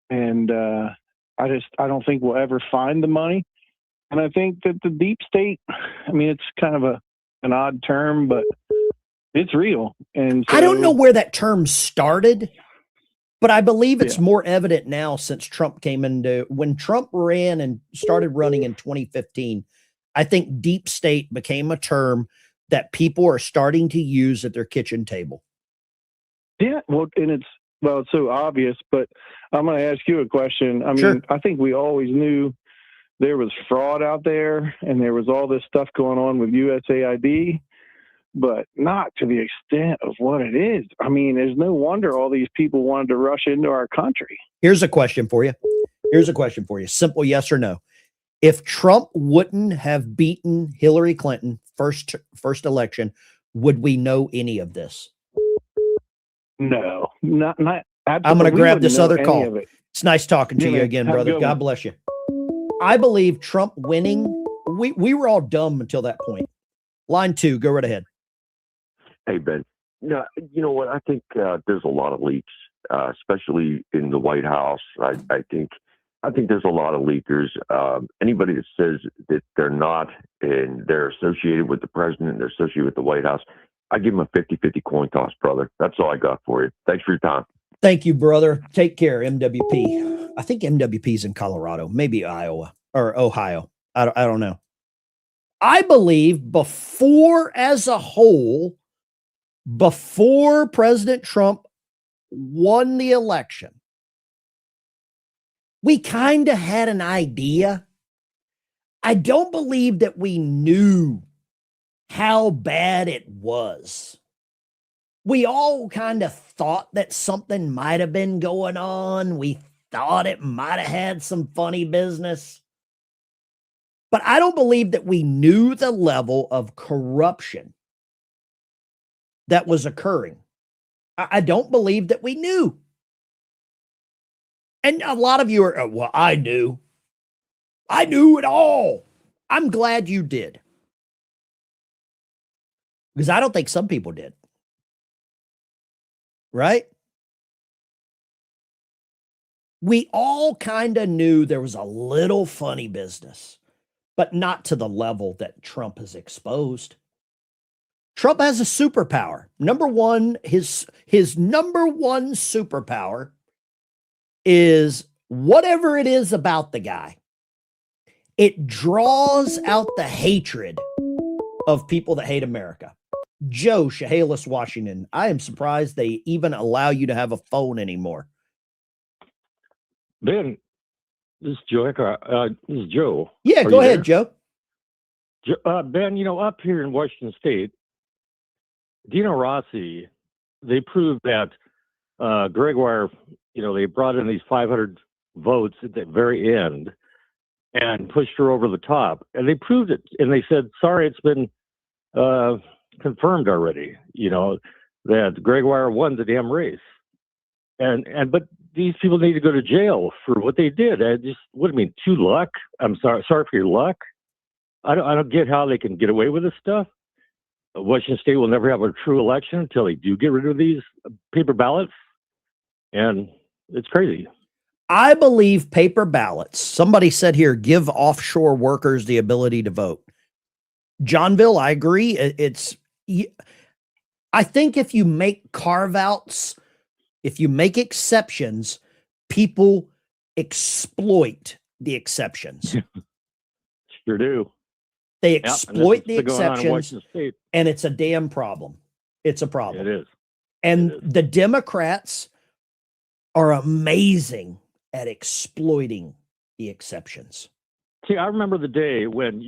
And I don't think we'll ever find the money. And I think that the deep state, I mean, it's kind of an odd term, but it's real. And so, I don't know where that term started, but I believe it's more evident now since Trump came into, when Trump ran and started running in 2015, I think deep state became a term that people are starting to use at their kitchen table. Yeah, well, and it's so obvious, but I'm going to ask you a question. I mean, Sure. I think we always knew there was fraud out there and there was all this stuff going on with USAID, but not to the extent of what it is. I mean, there's no wonder all these people wanted to rush into our country. Here's a question for you. Simple yes or no. If Trump wouldn't have beaten Hillary Clinton first election, would we know any of this? No, not. I'm going to grab this other any call. of it. It's nice talking to Yeah, you man. again, Have a brother. good God one. bless you. I believe Trump winning, we were all dumb until that point. Line 2, go right ahead. Hey, Ben. No, you know what? I think there's a lot of leaks, especially in the White House. I think there's a lot of leakers. Anybody that says that they're not and they're associated with the president, they're associated with the White House, I give them a 50-50 coin toss, brother. That's all I got for you. Thanks for your time. Thank you, brother. Take care, MWP. I think MWP's in Colorado, maybe Iowa or Ohio. I don't know. I believe before President Trump won the election, We kind of had an idea. I don't believe that we knew how bad it was. We all kind of thought that something might have been going on. We thought it might have had some funny business. But I don't believe that we knew the level of corruption that was occurring. I don't believe that we knew. And a lot of you are, well, I knew. I knew it all. I'm glad you did. Because I don't think some people did. Right? We all kind of knew there was a little funny business, but not to the level that Trump has exposed. Trump has a superpower. Number one, his number one superpower is whatever it is about the guy. It draws out the hatred of people that hate America. Joe, Chehalis, Washington. I am surprised they even allow you to have a phone anymore. Ben, this is Joe. This is Joe. Yeah, go ahead, Joe. Ben, up here in Washington State, Dino Rossi, they proved that Gregoire, they brought in these 500 votes at the very end and pushed her over the top. And they proved it. And they said, sorry, it's been confirmed already, that Gregoire won the damn race. But these people need to go to jail for what they did. What do you mean, too luck? I'm sorry for your luck. I don't get how they can get away with this stuff. Washington State will never have a true election until they do get rid of these paper ballots. And it's crazy. I believe paper ballots. Somebody said here, give offshore workers the ability to vote. Johnville, I agree. I think if you make carve-outs, if you make exceptions, people exploit the exceptions. Sure do. They exploit the exceptions, State. And it's a damn problem. It's a problem. It is. And the Democrats are amazing at exploiting the exceptions. See, I remember the day when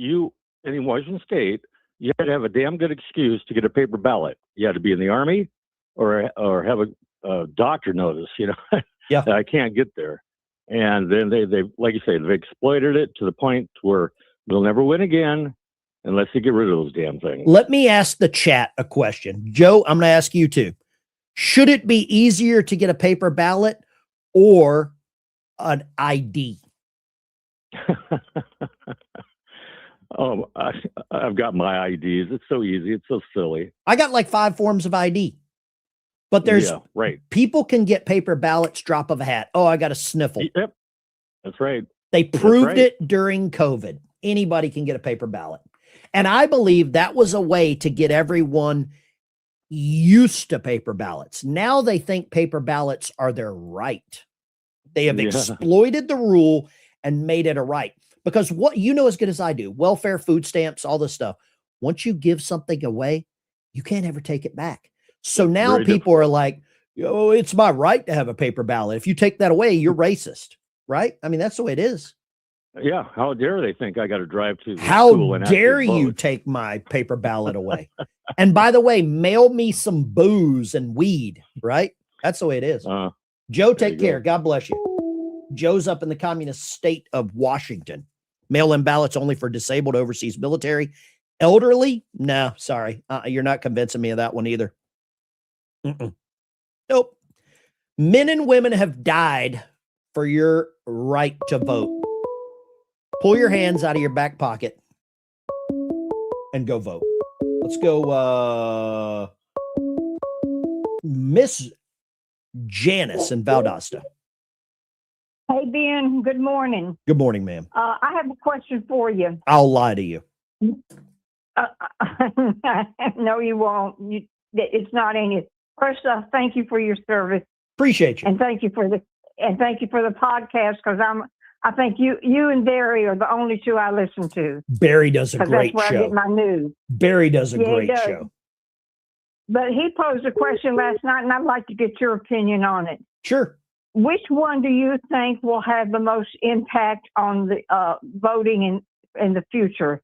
in Washington State, you had to have a damn good excuse to get a paper ballot. You had to be in the Army or have a doctor notice, Yeah. I can't get there. And then they, like you say, they've exploited it to the point where they'll never win again unless they get rid of those damn things. Let me ask the chat a question. Joe, I'm going to ask you too. Should it be easier to get a paper ballot or an ID? I've got my IDs. It's so easy. It's so silly. I got like 5 forms of ID. But there's right. People can get paper ballots drop of a hat. Oh, I got a sniffle. Yep. That's right. They proved it during COVID. Anybody can get a paper ballot. And I believe that was a way to get everyone used to paper ballots. Now they think paper ballots are their right. They have exploited the rule and made it a right. Because what you know as good as I do, welfare, food stamps, all this stuff. Once you give something away, you can't ever take it back. So now people are like, it's my right to have a paper ballot. If you take that away, you're racist, right? I mean, that's the way it is. Yeah. How dare they think I got to drive to How school and dare actually you vote? take my paper ballot away? And by the way, mail me some booze and weed, right? That's the way it is. Joe, take care. God bless you. Joe's up in the communist state of Washington. Mail-in ballots only for disabled overseas military. Elderly? No, sorry. You're not convincing me of that one either. Nope. Men and women have died for your right to vote. Pull your hands out of your back pocket and go vote. Let's go, Miss Janice in Valdosta. Hey, Ben, good morning. Good morning, ma'am. I have a question for you. I'll lie to you. No, you won't. It's not any. First off, thank you for your service. Appreciate you. And thank you for the podcast, because I think you and Barry are the only two I listen to. Barry does a great that's where show. I get my news. Barry does a Yeah, he great does. show. But he posed a question last night, and I'd like to get your opinion on it. Sure. which one do you think will have the most impact on the voting in the future?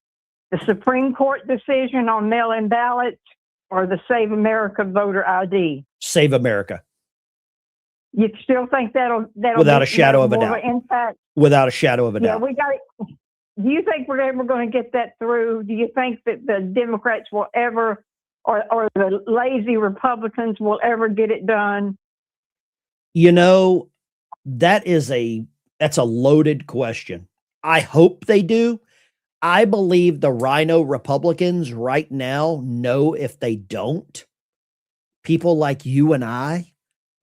The Supreme Court decision on mail-in ballots or the Save America voter ID? Save America. You still think that'll Without a shadow of a more doubt. an impact? Without a shadow of a Yeah, doubt. we got it. Do you think we're ever going to get that through? Do you think that the Democrats will ever, or the lazy Republicans will ever get it done? You know, that's a loaded question. I hope they do. I believe the Rhino Republicans right now know if they don't, people like you and I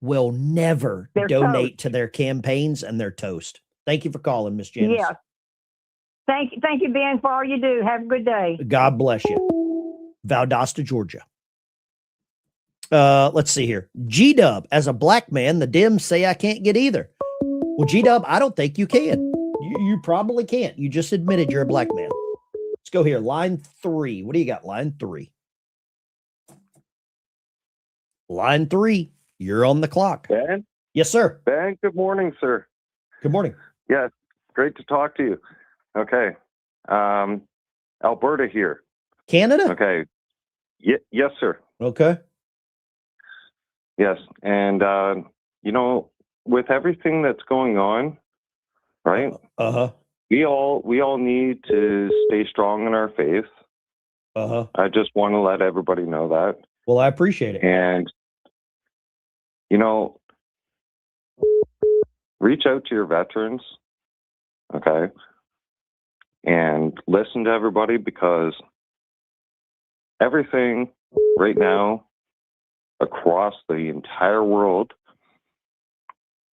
will never They're donate to their campaigns, and they're toast. Thank you for calling, Miss Janice. Yeah. Thank you, Ben, for all you do. Have a good day. God bless you. Valdosta, Georgia. Let's see here. G-Dub, as a black man, the Dems say I can't get either. Well, G-Dub, I don't think you can. You probably can't. You just admitted you're a black man. Let's go here. Line 3. What do you got? Line 3. Line 3. You're on the clock. Ben? Yes, sir. Ben, good morning, sir. Good morning. Yes, great to talk to you. Okay. Alberta here. Canada? Okay. Yes, sir. Okay. Yes. And, with everything that's going on, right? Uh-huh. We all need to stay strong in our faith. Uh-huh. I just want to let everybody know that. Well, I appreciate it. And, reach out to your veterans, okay? And listen to everybody, because everything right now across the entire world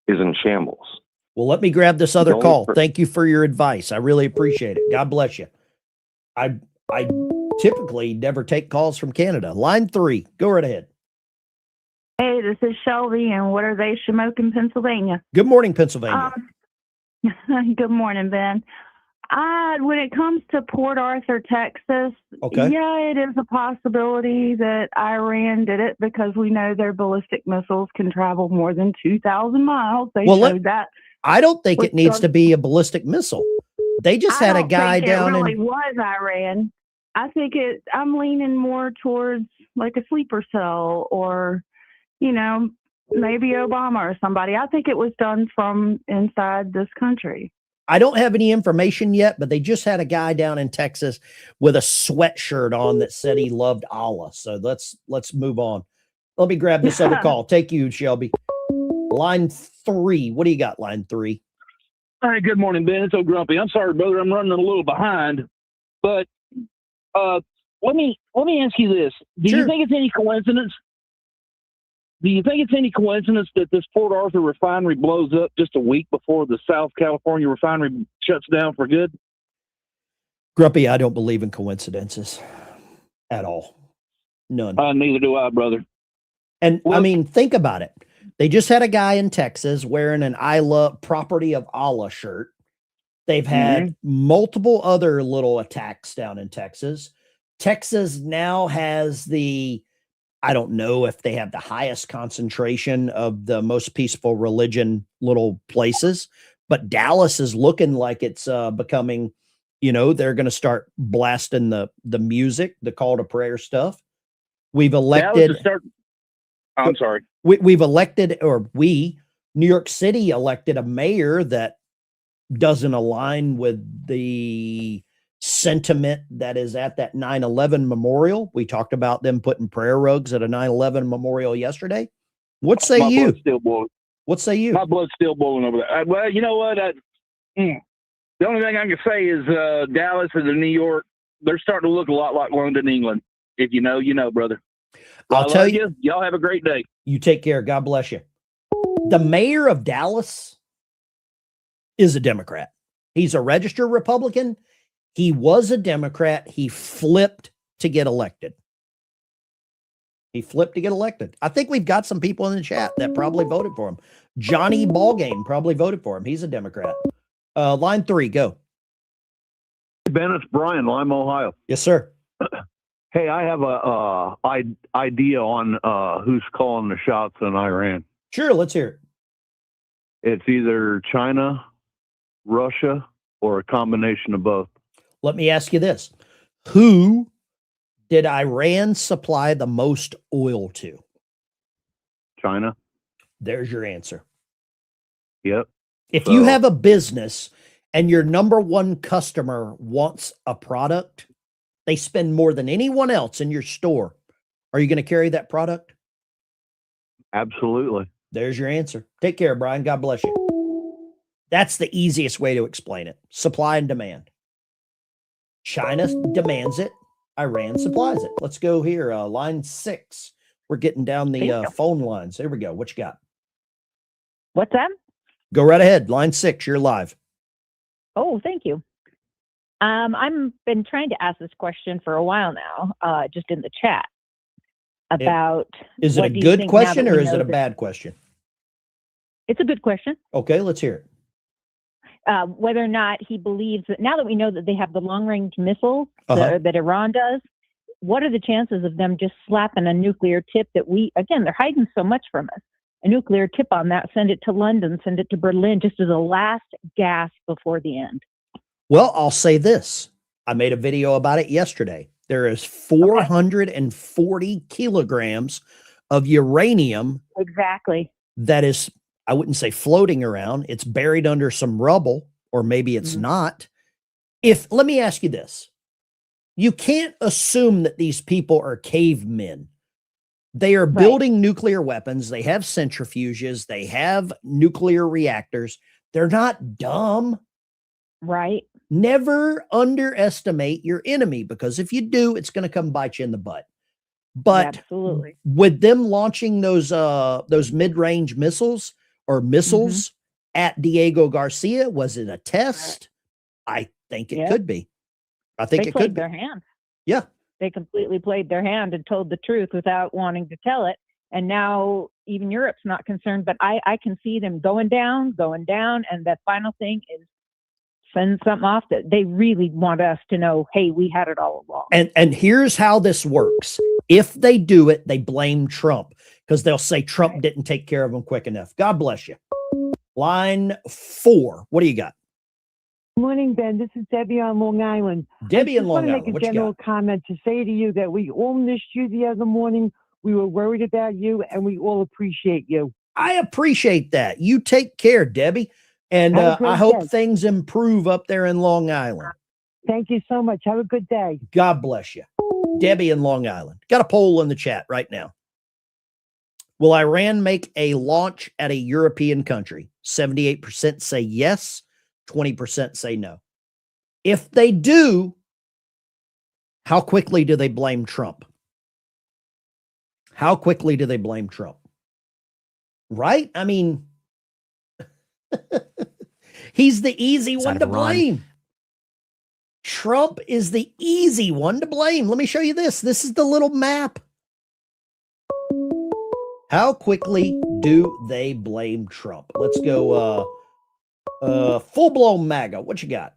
is in shambles. Well, let me grab this other Don't call. for- Thank you for your advice. I really appreciate it. God bless you. I typically never take calls from Canada. Line 3. Go right ahead. Hey, this is Shelby in What Are They, Shamokin, Pennsylvania. Good morning, Pennsylvania. Good morning, Ben. When it comes to Port Arthur, Texas, Okay. yeah, it is a possibility that Iran did it, because we know their ballistic missiles can travel more than 2,000 miles. They showed that. I don't think with it needs some- to be a ballistic missile. They just had a guy down It really in. was Iran. I think I'm leaning more towards like a sleeper cell, or, maybe Obama or somebody. I think it was done from inside this country. I don't have any information yet, but they just had a guy down in Texas with a sweatshirt on that said he loved Allah. So let's move on. Let me grab this other call. Take you, Shelby. Line 3. What do you got? Line 3. Hi, good morning, Ben. It's so grumpy. I'm sorry, brother. I'm running a little behind, but let me ask you this: Do you think it's any coincidence? Do you think it's any coincidence that this Port Arthur refinery blows up just a week before the South California refinery shuts down for good? Grumpy, I don't believe in coincidences at all. None. Neither do I, brother. And I mean, think about it. They just had a guy in Texas wearing an I love property of Allah shirt. They've had multiple other little attacks down in Texas. Texas now has I don't know if they have the highest concentration of the most peaceful religion little places, but Dallas is looking like it's becoming, they're going to start blasting the music, the call to prayer stuff. We've elected. I'm sorry. We've elected, New York City elected a mayor that doesn't align with the sentiment that is at that 9/11 memorial. We talked about them putting prayer rugs at a 9/11 memorial yesterday. What say My you? blood's still boiling. What say you? My blood's still boiling over there. Well, you know what? The only thing I can say is Dallas and New York, they're starting to look a lot like London, England. If you know, brother. I'll tell you. Y'all have a great day. You take care. God bless you. The mayor of Dallas is a Democrat. He's a registered Republican. He was a Democrat. He flipped to get elected. I think we've got some people in the chat that probably voted for him. Johnny Ballgame probably voted for him. He's a Democrat. Line 3, go. Ben, it's Brian, Lima, Ohio. Yes, sir. Hey, I have a idea on who's calling the shots in Iran. Sure, let's hear it. it's either China, Russia, or a combination of both. Let me ask you this. Who did Iran supply the most oil to? China. There's your answer. Yep. If you have a business and your number one customer wants a product, they spend more than anyone else in your store. Are you going to carry that product? Absolutely. There's your answer. Take care, Brian. God bless you. That's the easiest way to explain it. Supply and demand. China demands it. Iran supplies it. Let's go here. Line 6. We're getting down the phone lines. There we go. What you got? What's that? Go right ahead. Line 6. You're live. Oh, thank you. I've been trying to ask this question for a while now, just in the chat about. Is it a good question or is it a bad question? It's a good question. Okay, let's hear it. Whether or not he believes that now that we know that they have the long-range missiles Uh-huh. that Iran does, what are the chances of them just slapping a nuclear tip that they're hiding so much from us, a nuclear tip on that, send it to London, send it to Berlin, just as a last gasp before the end? Well, I'll say this. I made a video about it yesterday. There is 440 kilograms of uranium. Exactly. That is, I wouldn't say floating around. It's buried under some rubble, or maybe it's not. Let me ask you this. You can't assume that these people are cavemen. They are building nuclear weapons. They have centrifuges. They have nuclear reactors. They're not dumb. Right. Never underestimate your enemy, because if you do, it's going to come bite you in the butt. But absolutely, with them launching those mid-range missiles or missiles at Diego Garcia, was it a test? I think it could be. I think they it played could be. their hand. Yeah. They completely played their hand and told the truth without wanting to tell it. And now even Europe's not concerned, but I can see them going down. And that final thing is send something off that they really want us to know, hey, we had it all along. And here's how this works. If they do it, they blame Trump, because they'll say Trump didn't take care of them quick enough. God bless you. Line 4. What do you got? Morning, Ben. This is Debbie on Long Island. Debbie in Long I Island. just want What to you make a general got? comment to say to you that we all missed you the other morning. We were worried about you, and we all appreciate you. I appreciate that. You take care, Debbie. And Have a great I hope day. things improve up there in Long Island. Thank you so much. Have a good day. God bless you. Debbie in Long Island. Got a poll in the chat right now. Will Iran make a launch at a European country? 78% say yes, 20% say no. If they do, how quickly do they blame Trump? How quickly do they blame Trump? Right? I mean, he's the easy one to blame. Trump is the easy one to blame. Let me show you this. This is the little map. How quickly do they blame Trump? Let's go full-blown MAGA. What you got?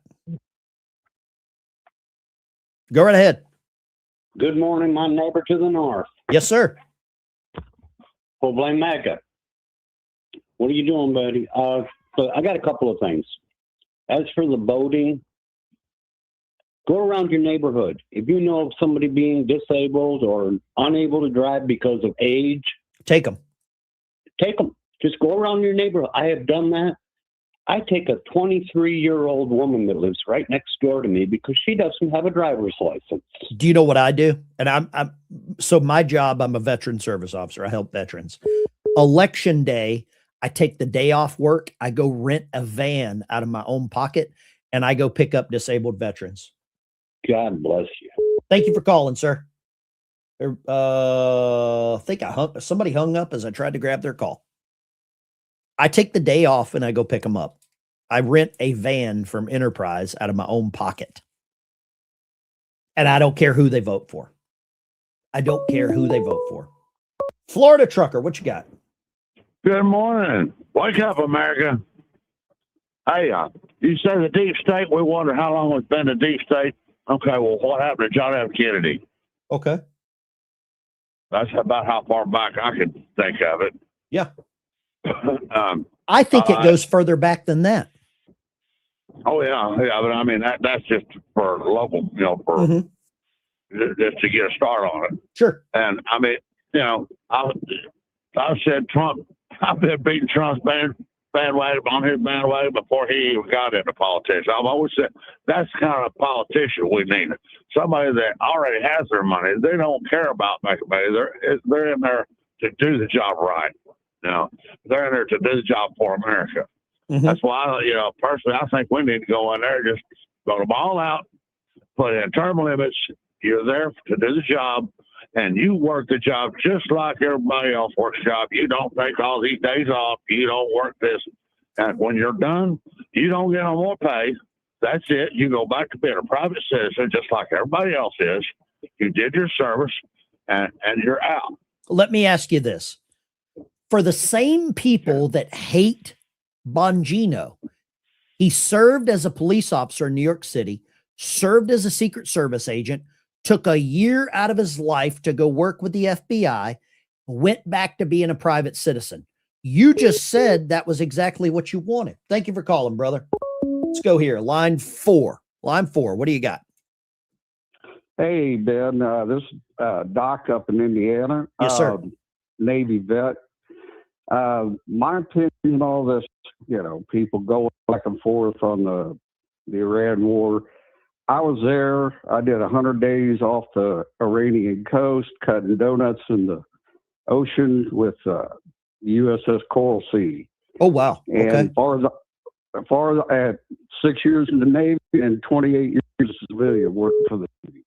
Go right ahead. Good morning, my neighbor to the north. Yes, sir. Full blame MAGA. What are you doing, buddy? So I got a couple of things. As for the voting, go around your neighborhood. If you know of somebody being disabled or unable to drive because of age, take them. Take them. Just go around your neighborhood. I have done that. I take a 23-year-old woman that lives right next door to me because she doesn't have a driver's license. Do you know what I do? And so my job, I'm a veteran service officer. I help veterans. Election day, I take the day off work. I go rent a van out of my own pocket, and I go pick up disabled veterans. God bless you. Thank you for calling, sir. I think somebody hung up as I tried to grab their call. I take the day off and I go pick them up. I rent a van from Enterprise out of my own pocket. And I don't care who they vote for. I don't care who they vote for. Florida trucker, what you got? Good morning. Wake up, America. Hey, you say the deep state. We wonder how long it's been the deep state. Okay, well, what happened to John F. Kennedy? Okay. That's about how far back I can think of it. Yeah. I think it goes further back than that. Oh yeah, yeah, but I mean that's just for local, you know, for just to get a start on it. Sure. And I mean, you know, I said Trump. I've been beating Trump's bandwagon on his bandwagon before he even got into politics. I've always said that's the kind of politician we need. Somebody that already has their money. They don't care about making money. They're in there to do the job right. You know, they're in there to do the job for America. That's why, you know, personally, I think we need to go in there, just go them all out, put in term limits. You're there to do the job, and you work the job just like everybody else works the job. You don't take all these days off. You don't work this. And when you're done, you don't get no more pay. That's it. You go back to being a private citizen just like everybody else is. You did your service, and you're out. Let me ask you this. For the same people that hate Bongino, he served as a police officer in New York City, served as a Secret Service agent, took a year out of his life to go work with the FBI, went back to being a private citizen. You just said that was exactly what you wanted. Thank you for calling, brother. Let's go here. Line 4. Line 4. What do you got? Hey, Ben. This is Doc up in Indiana. Yes, sir. Navy vet. My opinion on all this, you know, people going back and forth on the Iran war. I was there. I did 100 days off the Iranian coast, cutting donuts in the ocean with USS Coral Sea. Oh, wow. And Okay. as far as I had 6 years in the Navy and 28 years as a civilian working for the Navy.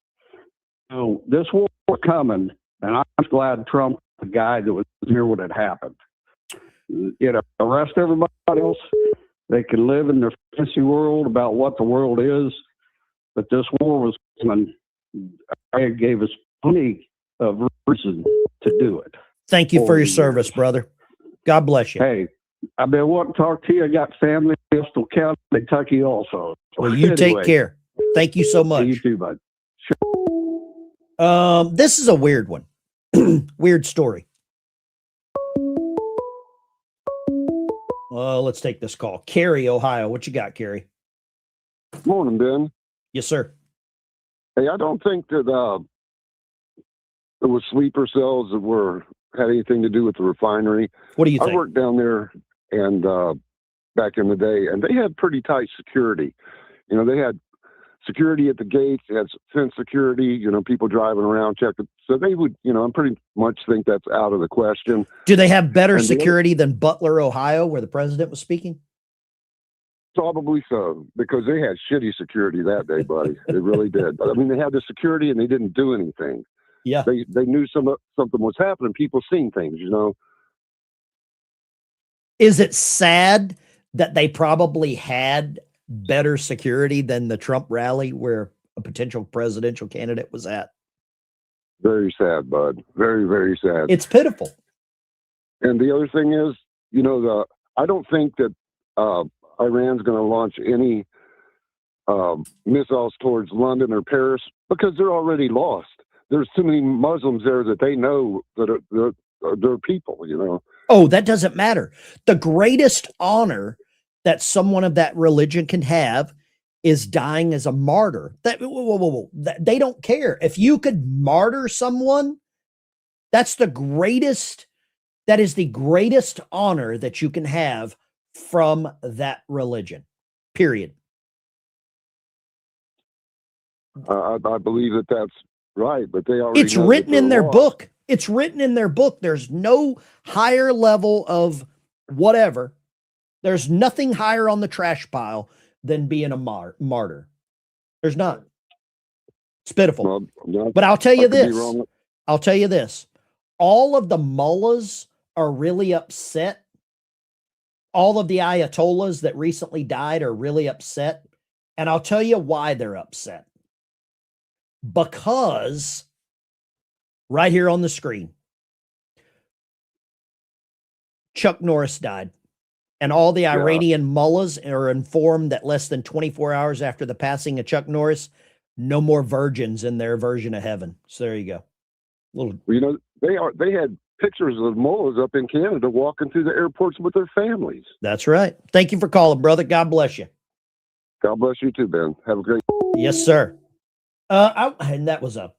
So this war was coming, and I'm glad Trump, the guy that was here when it happened. You know, arrest everybody else. They can live in their fantasy world about what the world is, but this war was coming. It gave us plenty of reason to do it. Thank you for your service, brother. God bless you. Hey, I've been wanting to talk to you. I got family in Bristol County, Kentucky also. Well, you take care. Thank you so much. You too, bud. This is a weird one. Weird story. Let's take this call. Carrie, Ohio. What you got, Carrie? Morning, Ben. Yes, sir. Hey, I don't think that there was sleeper cells that had anything to do with the refinery. What do you think? I worked down there and back in the day, and they had pretty tight security. You know, they had security at the gates, they had fence security, you know, people driving around checking. So they would, you know, I pretty much think that's out of the question. Do they have better security than Butler, Ohio, where the president was speaking? Probably so, because they had shitty security that day, buddy. They really did. I mean, they had the security and they didn't do anything. Yeah. They knew something was happening. People seen things, you know. Is it sad that they probably had better security than the Trump rally where a potential presidential candidate was at? Very sad, bud. Very, very sad. It's pitiful. And the other thing is, you know, I don't think that Iran's going to launch any missiles towards London or Paris because they're already lost. There's too many Muslims there that they know that they're people, you know. Oh, that doesn't matter. The greatest honor that someone of that religion can have is dying as a martyr. They don't care. If you could martyr someone, that is the greatest honor that you can have from that religion, period. I believe that that's right, but they already It's written in their book. It's written in their book. There's no higher level of whatever. There's nothing higher on the trash pile than being a martyr. There's not. It's pitiful. But I'll tell you this. I'll tell you this. All of the mullahs are really upset. All of the ayatollahs that recently died are really upset. And I'll tell you why they're upset. Because right here on the screen, Chuck Norris died. And all the Iranian mullahs are informed that less than 24 hours after the passing of Chuck Norris, no more virgins in their version of heaven. So there you go. You know, they had pictures of mullahs up in Canada walking through the airports with their families. That's right. Thank you for calling, brother. God bless you. God bless you too, Ben. Have a great. Yes, sir. And that was a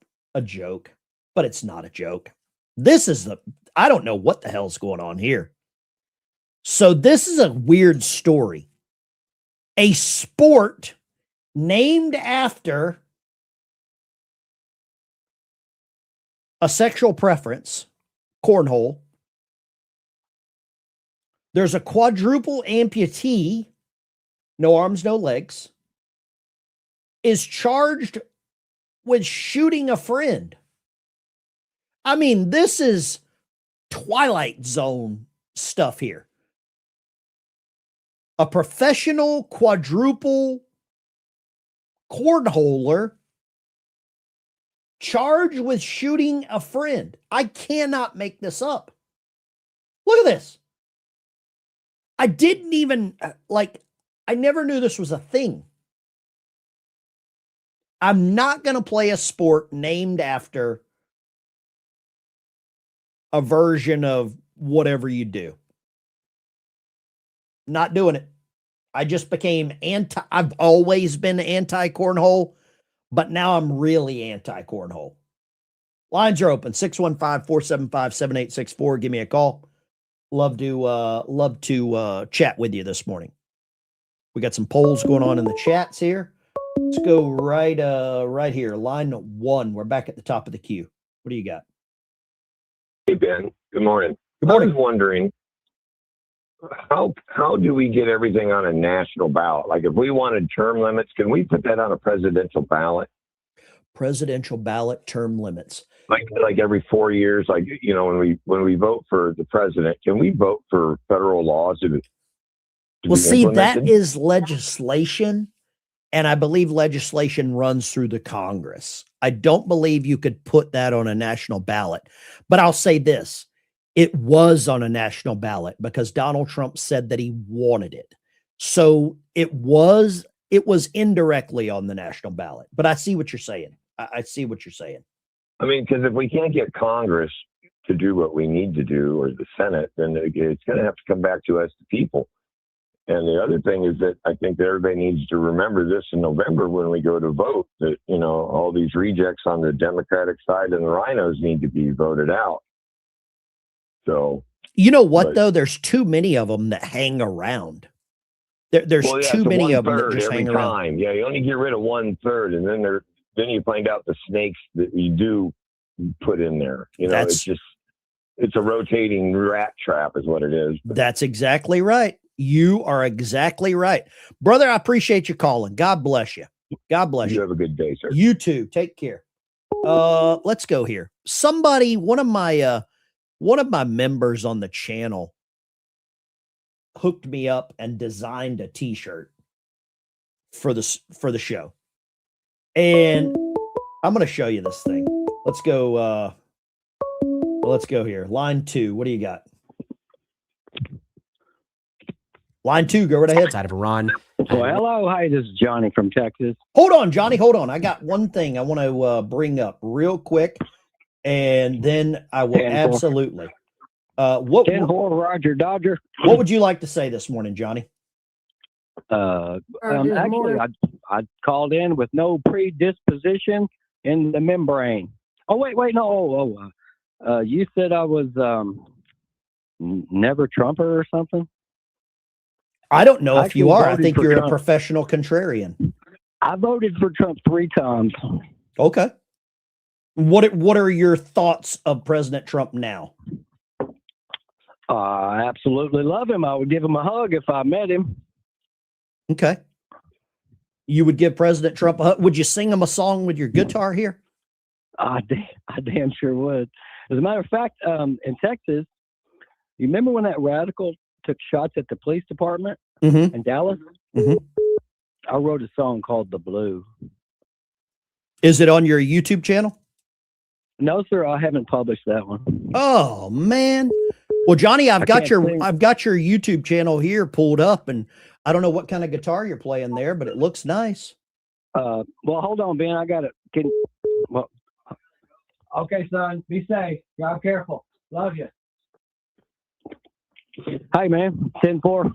joke, but it's not a joke. This is I don't know what the hell's going on here. So this is a weird story. A sport named after a sexual preference, cornhole. There's a quadruple amputee, no arms, no legs, is charged with shooting a friend. I mean, this is Twilight Zone stuff here. A professional quadruple cornholer charged with shooting a friend. I cannot make this up. Look at this. I didn't even, I never knew this was a thing. I'm not going to play a sport named after a version of whatever you do. Not doing it. I just became I've always been anti-cornhole, but now I'm really anti-cornhole. Lines are open, 615-475-7864. Give me a call. Love to chat with you this morning. We got some polls going on in the chats here. Let's go right here. Line 1. We're back at the top of the queue. What do you got? Hey, Ben. Good morning. Good morning. I was wondering, how do we get everything on a national ballot? Like, if we wanted term limits, can we put that on a presidential ballot? Presidential ballot term limits. Like every 4 years, like, you know, when we vote for the president, can we vote for federal laws to Well, be see, that implemented? is legislation, and I believe legislation runs through the Congress. I don't believe you could put that on a national ballot. But I'll say this. It was on a national ballot because Donald Trump said that he wanted it. So it was indirectly on the national ballot. But I see what you're saying. I see what you're saying. I mean, because if we can't get Congress to do what we need to do, or the Senate, then it's going to have to come back to us, the people. And the other thing is that I think that everybody needs to remember this in November when we go to vote, that, you know, all these rejects on the Democratic side and the rhinos need to be voted out. So, you know what, though? There's too many of them that hang around. There's too many of them that just hang around. Yeah, you only get rid of 1/3, and then you find out the snakes that you do put in there. You know, it's a rotating rat trap is what it is. That's exactly right. You are exactly right. Brother, I appreciate you calling. God bless you. God bless you. You have a good day, sir. You too. Take care. Let's go here. Somebody, one of my members on the channel hooked me up and designed a t-shirt for the show. And I'm going to show you this thing. Let's go here. Line 2. What do you got? Line 2, go right ahead. Side of Iran. Well, hello. Hi, this is Johnny from Texas. Hold on, Johnny. Hold on. I got one thing I want to bring up real quick, and then I will absolutely. What 10-4, Roger Dodger. What would you like to say this morning, Johnny? Actually, I called in with no predisposition in the membrane. Oh, wait, no. You said I was never Trumper or something? I don't know if you are. I voted think for you're a Trump. professional contrarian. I voted for Trump 3 times. Okay. What are your thoughts of President Trump now? I absolutely love him. I would give him a hug if I met him. Okay. You would give President Trump a hug. Would you sing him a song with your guitar here? I damn sure would. As a matter of fact, in Texas, you remember when that radical took shots at the police department in Dallas? I wrote a song called The Blue. Is it on your YouTube channel? No, sir, I haven't published that one. Oh man. Well, Johnny, I've got your YouTube channel here pulled up, and I don't know what kind of guitar you're playing there, but it looks nice. Well, hold on, Ben. I got it. Okay, son, be safe. Drive careful. Love you. Hi, man. 10-4.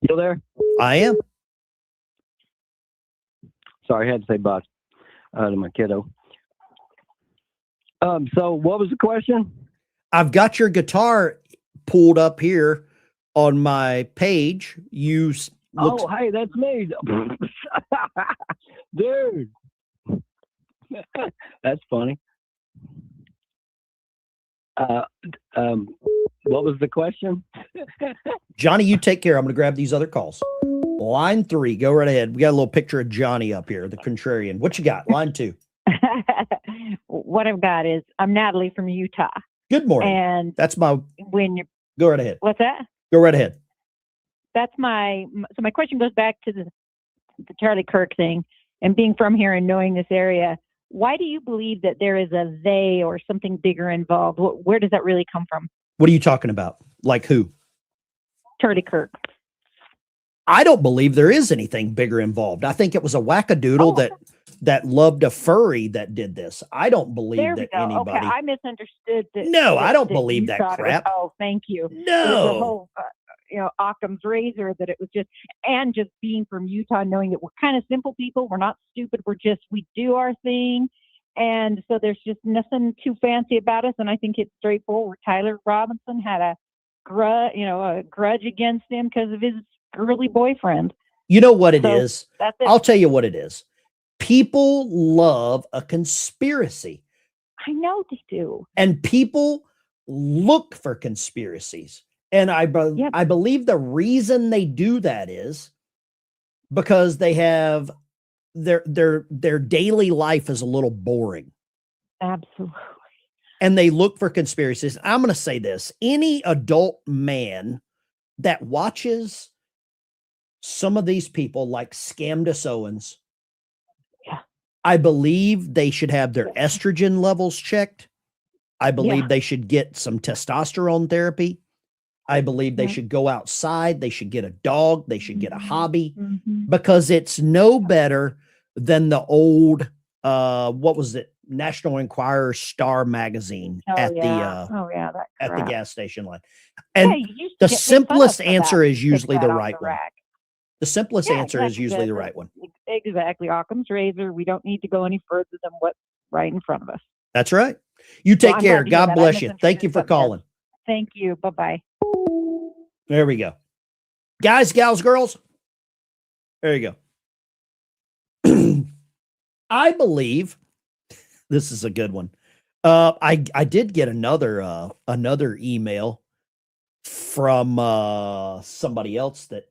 You there? I am. Sorry, I had to say bye to my kiddo. So what was the question? I've got your guitar pulled up here on my page. Oh, hey, that's me. Dude. That's funny. What was the question? Johnny, you take care. I'm going to grab these other calls. Line 3, go right ahead. We got a little picture of Johnny up here, the contrarian. What you got? Line 2. What I've got is I'm Natalie from Utah. Good morning. And that's my. When you go right ahead. What's that? Go right ahead. That's my. So my question goes back to the Charlie Kirk thing, and being from here and knowing this area. Why do you believe that there is a they or something bigger involved? Where does that really come from? What are you talking about? Like who? Charlie Kirk. I don't believe there is anything bigger involved. I think it was a wackadoodle that loved a furry that did this. I don't believe that anybody. Okay, I misunderstood that. No, I don't believe that crap. Oh, thank you. No. It was the whole, Occam's razor that it was just being from Utah, knowing that we're kind of simple people. We're not stupid. we do our thing. And so there's just nothing too fancy about us. And I think it's straightforward. Tyler Robinson had a grudge against him because of his girly boyfriend. You know what it is? That's it. I'll tell you what it is. People love a conspiracy. I know they do. And people look for conspiracies. And I believe the reason they do that is because they have their daily life is a little boring. Absolutely. And they look for conspiracies. I'm going to say this. Any adult man that watches some of these people like Scamdus Owens, I believe they should have their estrogen levels checked. I believe they should get some testosterone therapy. I believe they should go outside. They should get a dog. They should get a hobby because it's no better than the old, what was it? National Enquirer Star magazine at the gas station line. And the simplest answer is usually the right one. The simplest answer is usually the right one. Exactly. Occam's razor. We don't need to go any further than what's right in front of us. That's right. You take care. God bless you. Thank you for calling. Thank you. Bye-bye. There we go. Guys, gals, girls. There you go. I believe this is a good one. I did get another email from somebody else that,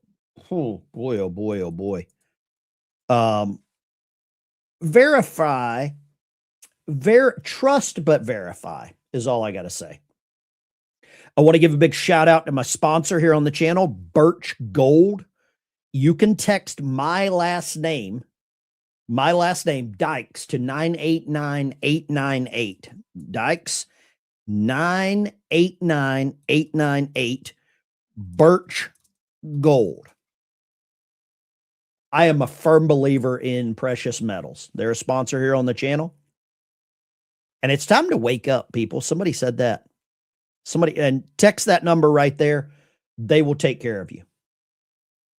oh boy. Trust but verify is all I got to say. I want to give a big shout out to my sponsor here on the channel, Birch Gold. You can text my last name, Dykes, to 989-898. Dykes, 989-898. Birch Gold. I am a firm believer in precious metals. They're a sponsor here on the channel. And it's time to wake up, people. Somebody said that. And text that number right there. They will take care of you.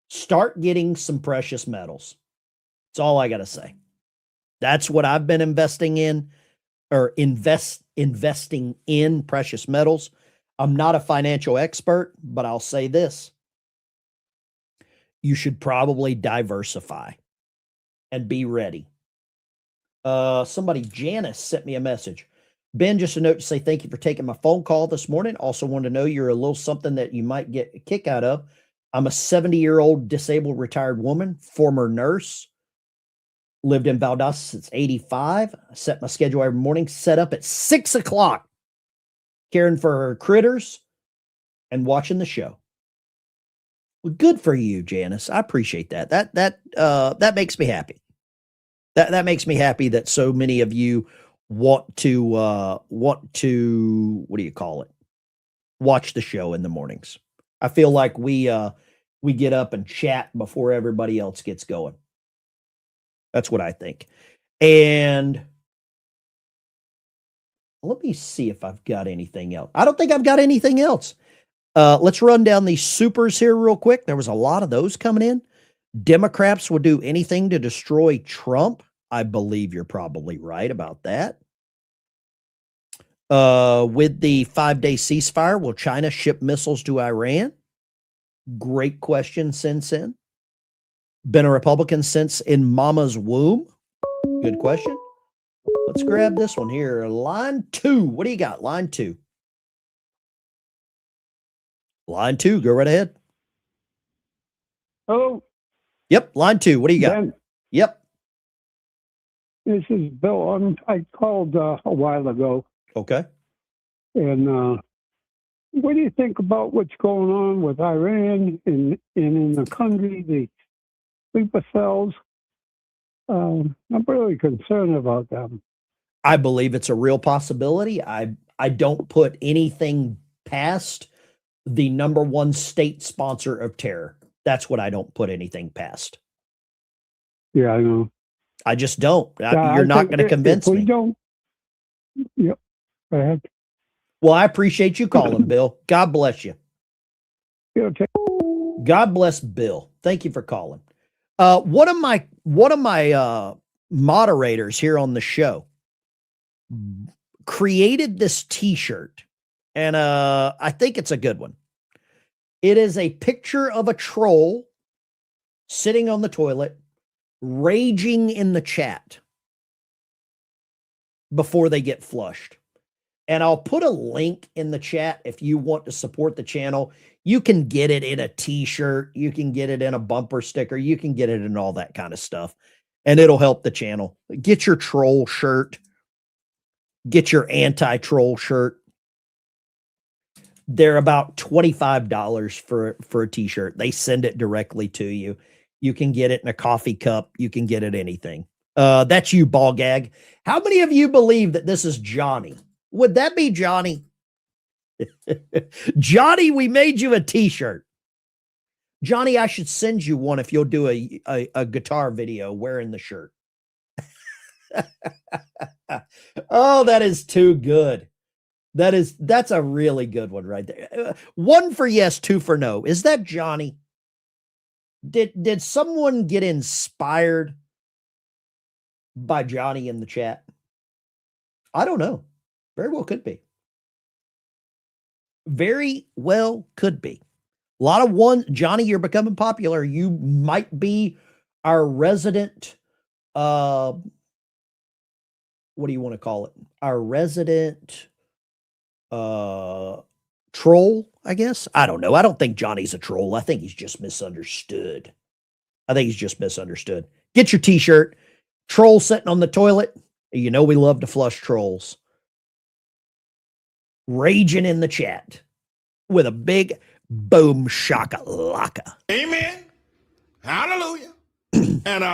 Start getting some precious metals. That's all I got to say. That's what I've been investing in, or investing in precious metals. I'm not a financial expert, but I'll say this. You should probably diversify and be ready. Janice sent me a message. Ben, just a note to say thank you for taking my phone call this morning. Also wanted to know you're a little something that you might get a kick out of. I'm a 70-year-old disabled retired woman, former nurse, lived in Valdosta since 85. I set my schedule every morning, set up at 6 o'clock, caring for her critters and watching the show. Well, good for you, Janice. I appreciate that. That makes me happy. That makes me happy that so many of you want to what do you call it? Watch the show in the mornings. I feel like we get up and chat before everybody else gets going. That's what I think. And Let me see if I've got anything else. I don't think I've got anything else. Let's run down these supers here real quick. There was a lot of those coming in. Democrats will do anything to destroy Trump. I believe you're probably right about that. With the 5-day ceasefire, will China ship missiles to Iran? Great question, Sin. Been a Republican since in mama's womb? Good question. Let's grab this one here. Line 2. What do you got? Line 2. Line 2. Go right ahead. Hello. Yep. Line 2. What do you got? Ben, Yep. this is Bill. I called a while ago. Okay. And what do you think about what's going on with Iran and in the country, the sleeper cells? I'm really concerned about them. I believe it's a real possibility. I don't put anything past the number one state sponsor of terror. That's what I don't put anything past. Yeah, I know. I just don't. Yeah, You're I not think going to convince if we me. don't. Yep. Go ahead. Well, I appreciate you calling, Bill. God bless you. God bless Bill. Thank you for calling. One of my moderators here on the show created this T-shirt, and I think it's a good one. It is a picture of a troll sitting on the toilet, raging in the chat before they get flushed. And I'll put a link in the chat if you want to support the channel. You can get it in a T-shirt. You can get it in a bumper sticker. You can get it in all that kind of stuff. And it'll help the channel. Get your troll shirt. Get your anti-troll shirt. They're about $25 for a T-shirt. They send it directly to you. You can get it in a coffee cup. You can get it anything. That's you, ball gag. How many of you believe that this is Johnny? Would that be Johnny? Johnny, we made you a T-shirt. Johnny, I should send you one if you'll do a guitar video wearing the shirt. Oh, that is too good. That's a really good one right there. 1 for yes, 2 for no. Is that Johnny? Did someone get inspired by Johnny in the chat? I don't know. Very well could be. Very well could be. A lot of one. Johnny, you're becoming popular. You might be our resident, what do you want to call it? Our resident troll, I guess. I don't know. I don't think Johnny's a troll. I think he's just misunderstood. Get your T-shirt. Troll sitting on the toilet. You know we love to flush trolls. Raging in the chat with a big boom shakalaka. Amen. Hallelujah. And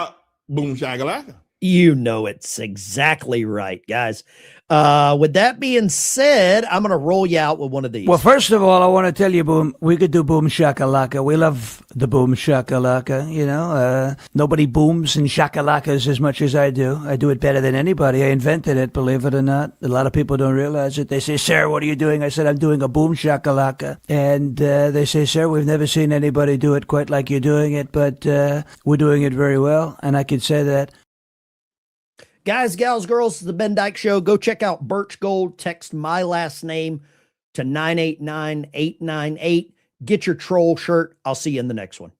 boom shakalaka. You know it's exactly right, guys. With that being said, I'm going to roll you out with one of these. Well, first of all, I want to tell you, Boom, we could do Boom Shakalaka. We love the Boom Shakalaka, you know. Nobody booms and shakalakas as much as I do. I do it better than anybody. I invented it, believe it or not. A lot of people don't realize it. They say, sir, what are you doing? I said, I'm doing a Boom Shakalaka. And they say, sir, we've never seen anybody do it quite like you're doing it, but we're doing it very well. And I can say that. Guys, gals, girls, the Ben Dykes Show. Go check out Birch Gold. Text my last name to 989-898. Get your troll shirt. I'll see you in the next one.